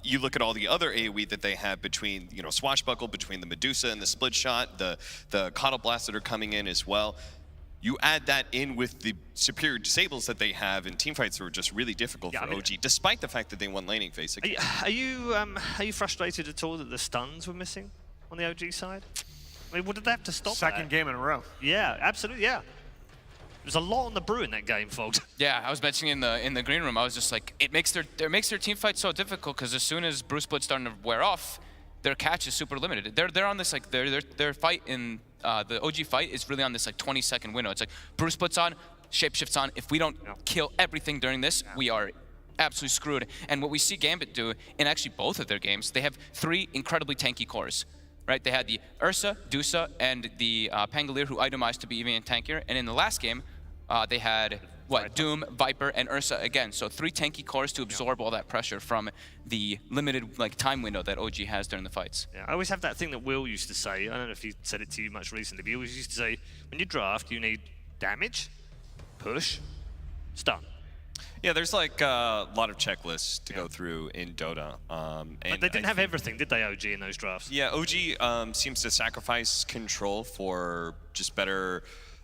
you look at all the other AoE that they have between, you know, Swashbuckle, between the Medusa and the Split Shot, the Coddle Blast that are coming in as well. You add that in with the superior disables that they have, and teamfights were just really difficult for OG, despite the fact that they won laning phase. Are you frustrated at all that the stuns were missing on the OG side? I mean, what did they have to stop? Second game in a row. Yeah, absolutely. Yeah, there's a lot on the brew in that game, folks. Yeah, I was mentioning in the green room. I was just like, it makes their team fight so difficult because as soon as Bruce Split's starting to wear off, their catch is super limited. They're on this like their fight in. The OG fight is really on this like 20-second window. It's like Bruce puts on, shapeshifts on. If we don't kill everything during this, we are absolutely screwed. And what we see Gambit do in actually both of their games, they have 3 incredibly tanky cores, right? They had the Ursa, Dusa, and the Pangolier who itemized to be even tankier. And in the last game, they had Doom, Viper, and Ursa again. So 3 tanky cores to absorb all that pressure from the limited like time window that OG has during the fights. Yeah, I always have that thing that Will used to say. I don't know if he said it to you much recently, but he always used to say, when you draft, you need damage, push, stun. Yeah, there's like a lot of checklists to go through in Dota. But they didn't have everything, did they, OG, in those drafts? Yeah, OG seems to sacrifice control for just better.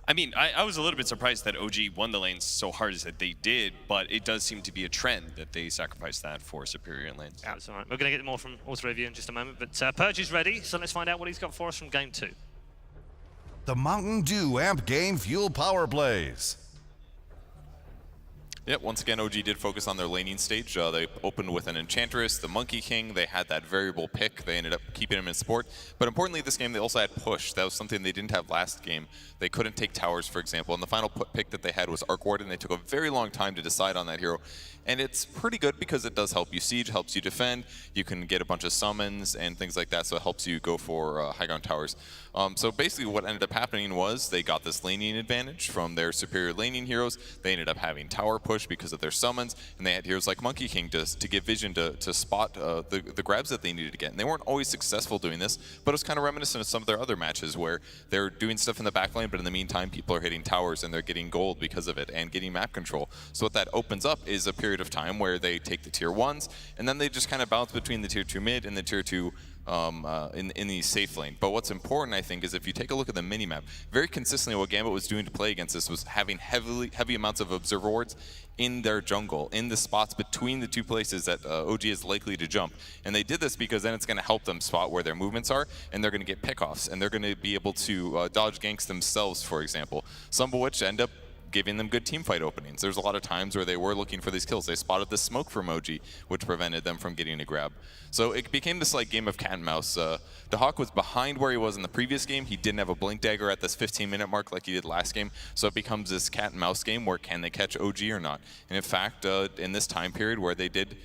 I mean, I was a little bit surprised that OG won the lanes so hard as that they did, but it does seem to be a trend that they sacrifice that for superior lanes. Yeah, that's all right. We're going to get more from all 3 of you in just a moment, but Purge is ready, so let's find out what he's got for us from Game 2. The Mountain Dew Amp Game Fuel Power Plays. Yep, once again, OG did focus on their laning stage. They opened with an Enchantress, the Monkey King. They had that variable pick. They ended up keeping him in support. But importantly, this game, they also had push. That was something they didn't have last game. They couldn't take towers, for example. And the final pick that they had was Arc Ward, and they took a very long time to decide on that hero. And it's pretty good because it does help you siege, helps you defend. You can get a bunch of summons and things like that, so it helps you go for high ground towers. So basically what ended up happening was they got this laning advantage from their superior laning heroes. They ended up having tower push because of their summons, and they had heroes like Monkey King to give vision to spot the grabs that they needed to get. And they weren't always successful doing this, but it was kind of reminiscent of some of their other matches where they're doing stuff in the backline, but in the meantime, people are hitting towers and they're getting gold because of it and getting map control. So what that opens up is a period of time where they take the tier 1s, and then they just kind of bounce between the tier 2 mid and the tier 2 in the safe lane. But what's important, I think, is if you take a look at the minimap, very consistently what Gambit was doing to play against this was having heavy amounts of observer wards in their jungle, in the spots between the 2 places that OG is likely to jump. And they did this because then it's going to help them spot where their movements are, and they're going to get pickoffs, and they're going to be able to dodge ganks themselves, for example. Some of which end up giving them good team fight openings. There's a lot of times where they were looking for these kills. They spotted the smoke from OG, which prevented them from getting a grab. So it became this like game of cat and mouse. The Hawk was behind where he was in the previous game. He didn't have a blink dagger at this 15-minute mark like he did last game. So it becomes this cat and mouse game where can they catch OG or not? And in fact, in this time period where they did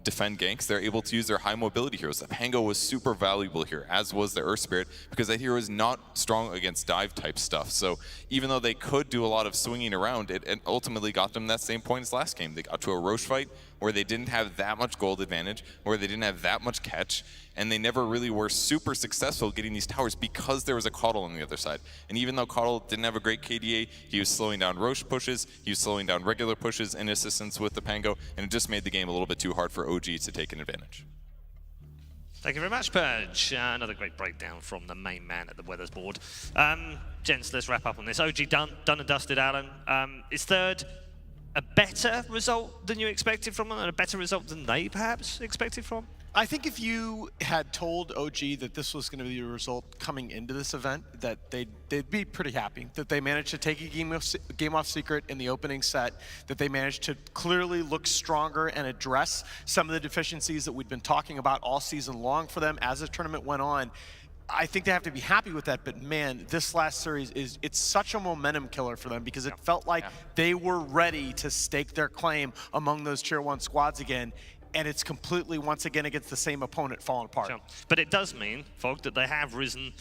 defend ganks, they're able to use their high mobility heroes. The Pango was super valuable here, as was the Earth Spirit, because that hero is not strong against dive type stuff. So even though they could do a lot of swinging around, it ultimately got them that same point as last game. They got to a Roche fight where they didn't have that much gold advantage, where they didn't have that much catch, and they never really were super successful getting these towers because there was a Coddle on the other side. And even though Coddle didn't have a great KDA, he was slowing down Roche pushes, he was slowing down regular pushes in assistance with the Pango, and it just made the game a little bit too hard for OG to take an advantage. Thank you very much, Purge. Another great breakdown from the main man at the weathers board. Gents, let's wrap up on this. OG done and dusted, Alan. Is third a better result than you expected from them, and a better result than they perhaps expected from? I think if you had told OG that this was going to be the result coming into this event, that they'd be pretty happy. That they managed to take a game off Secret in the opening set, that they managed to clearly look stronger and address some of the deficiencies that we'd been talking about all season long for them as the tournament went on. I think they have to be happy with that, but man, this last series it's such a momentum killer for them because it felt like they were ready to stake their claim among those Tier 1 squads again. And it's completely, once again, against the same opponent falling apart. Sure. But it does mean, Fog, that they have risen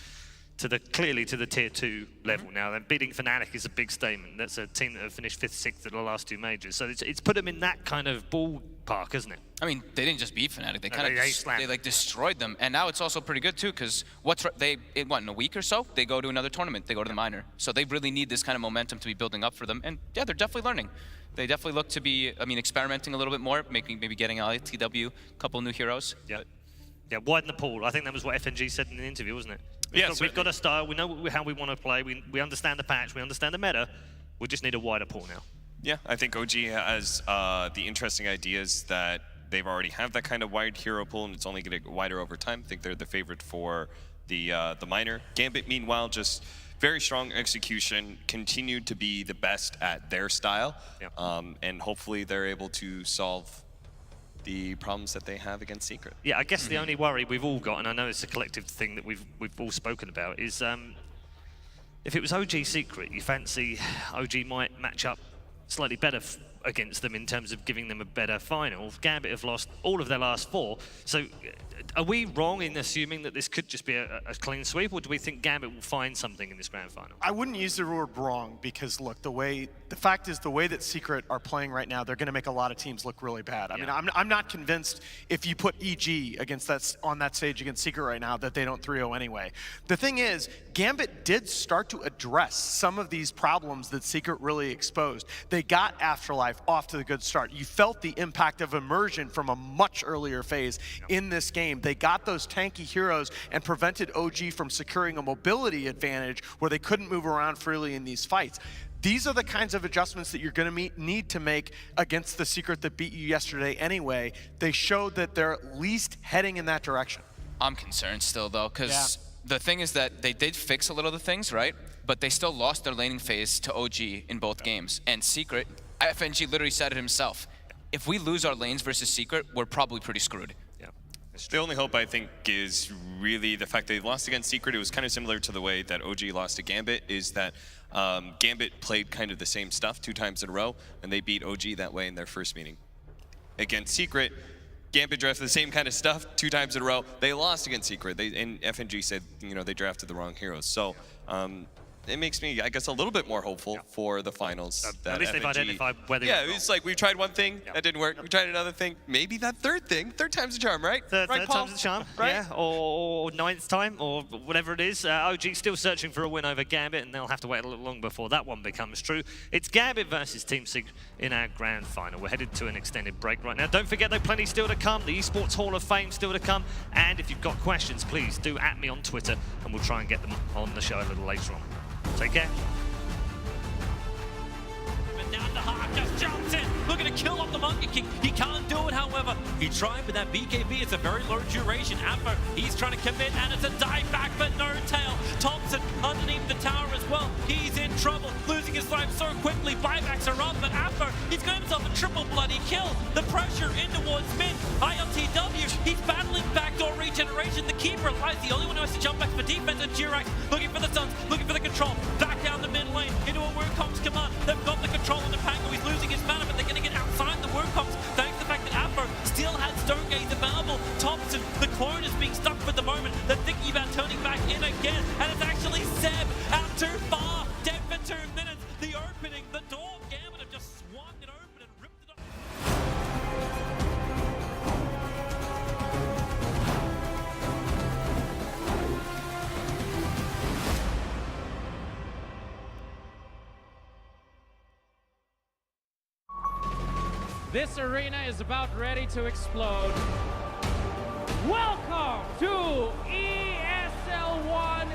to clearly to the Tier 2 level now. Then beating Fnatic is a big statement. That's a team that have finished 5th, 6th at the last 2 majors. So it's put them in that kind of ballpark, isn't it? I mean, they didn't just beat Fnatic. They kind they of like destroyed them. And now it's also pretty good too, because in a week or so, they go to another tournament. They go to the minor. So they really need this kind of momentum to be building up for them. And yeah, they're definitely learning. They definitely look to be, experimenting a little bit more, maybe getting ITW, a couple new heroes. Yeah, widen the pool. I think that was what FNG said in the interview, wasn't it? We've got a style. We know how we want to play. We understand the patch. We understand the meta. We just need a wider pool now. Yeah, I think OG has the interesting ideas that they've already have that kind of wide hero pool, and it's only going to get wider over time. I think they're the favorite for the minor. Gambit, meanwhile, just very strong execution, continued to be the best at their style, and hopefully they're able to solve the problems that they have against Secret. Yeah, I guess the only worry we've all got, and I know it's a collective thing that we've all spoken about, is if it was OG Secret, you fancy OG might match up slightly better against them in terms of giving them a better final. Gambit have lost all of their last 4, so are we wrong in assuming that this could just be a clean sweep, or do we think Gambit will find something in this grand final? I wouldn't use the word wrong because, look, the fact is the way that Secret are playing right now, they're going to make a lot of teams look really bad. I mean, I'm not convinced if you put EG against on that stage against Secret right now that they don't 3-0 anyway. The thing is, Gambit did start to address some of these problems that Secret really exposed. They got Afterlife off to the good start. You felt the impact of immersion from a much earlier phase in this game. They got those tanky heroes and prevented OG from securing a mobility advantage where they couldn't move around freely in these fights. These are the kinds of adjustments that you're going to need to make against the Secret that beat you yesterday anyway. They showed that they're at least heading in that direction. I'm concerned still, though, because the thing is that they did fix a little of the things, right? But they still lost their laning phase to OG in both games. And Secret, FNG literally said it himself, if we lose our lanes versus Secret, we're probably pretty screwed. The only hope, I think, is really the fact that they lost against Secret. It was kind of similar to the way that OG lost to Gambit, is that Gambit played kind of the same stuff 2 times in a row, and they beat OG that way in their first meeting. Against Secret, Gambit drafted the same kind of stuff 2 times in a row. They lost against Secret, and FNG said, they drafted the wrong heroes. So it makes me, I guess, a little bit more hopeful for the finals. At least they've identified whether it's like we tried one thing, that didn't work. We tried another thing, maybe that third time's the charm, right? Third Paul? time's the charm, right? Or 9th time, or whatever it is. OG still searching for a win over Gambit, and they'll have to wait a little long before that one becomes true. It's Gambit versus Team Secret in our grand final. We're headed to an extended break right now. Don't forget, though, plenty still to come. The Esports Hall of Fame still to come. And if you've got questions, please do at me on Twitter, and we'll try and get them on the show a little later on. Take care. And down the heart, just jumps in, looking to kill off the Monkey King. He can't do it, however. He tried with that BKB. It's a very low duration. Affer, he's trying to commit, and it's a dive back, but no tail. Thompson underneath the tower as well. He's in trouble, losing his life so quickly. Buybacks are up, but Affer, he's got himself a triple bloody kill. The pressure in towards mid. ILTW, he's battling backdoor regeneration. The keeper lies, the only one who has to jump back for defense. And Jirax looking for the stuns, looking for the control. Back down the mid lane into a WordComms command. They've got the control on the Pango. He's losing his mana, but they're going to get outside the WordComms thanks to the fact that Afro still has Stonegaze available. Thompson, the clone is being stuck for the moment. They're thinking about turning back in again, and it's actually Seb out too far. Dead for 2 minutes. The opening, the door. Gambit have just swung it open and ripped it up. This arena is about ready to explode. Welcome to ESL 1.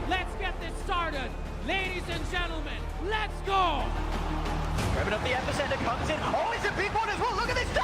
Let's get this started. Ladies and gentlemen, let's go. Grabbing up the epicenter, comes in. Oh, it's a big one as well. Look at this.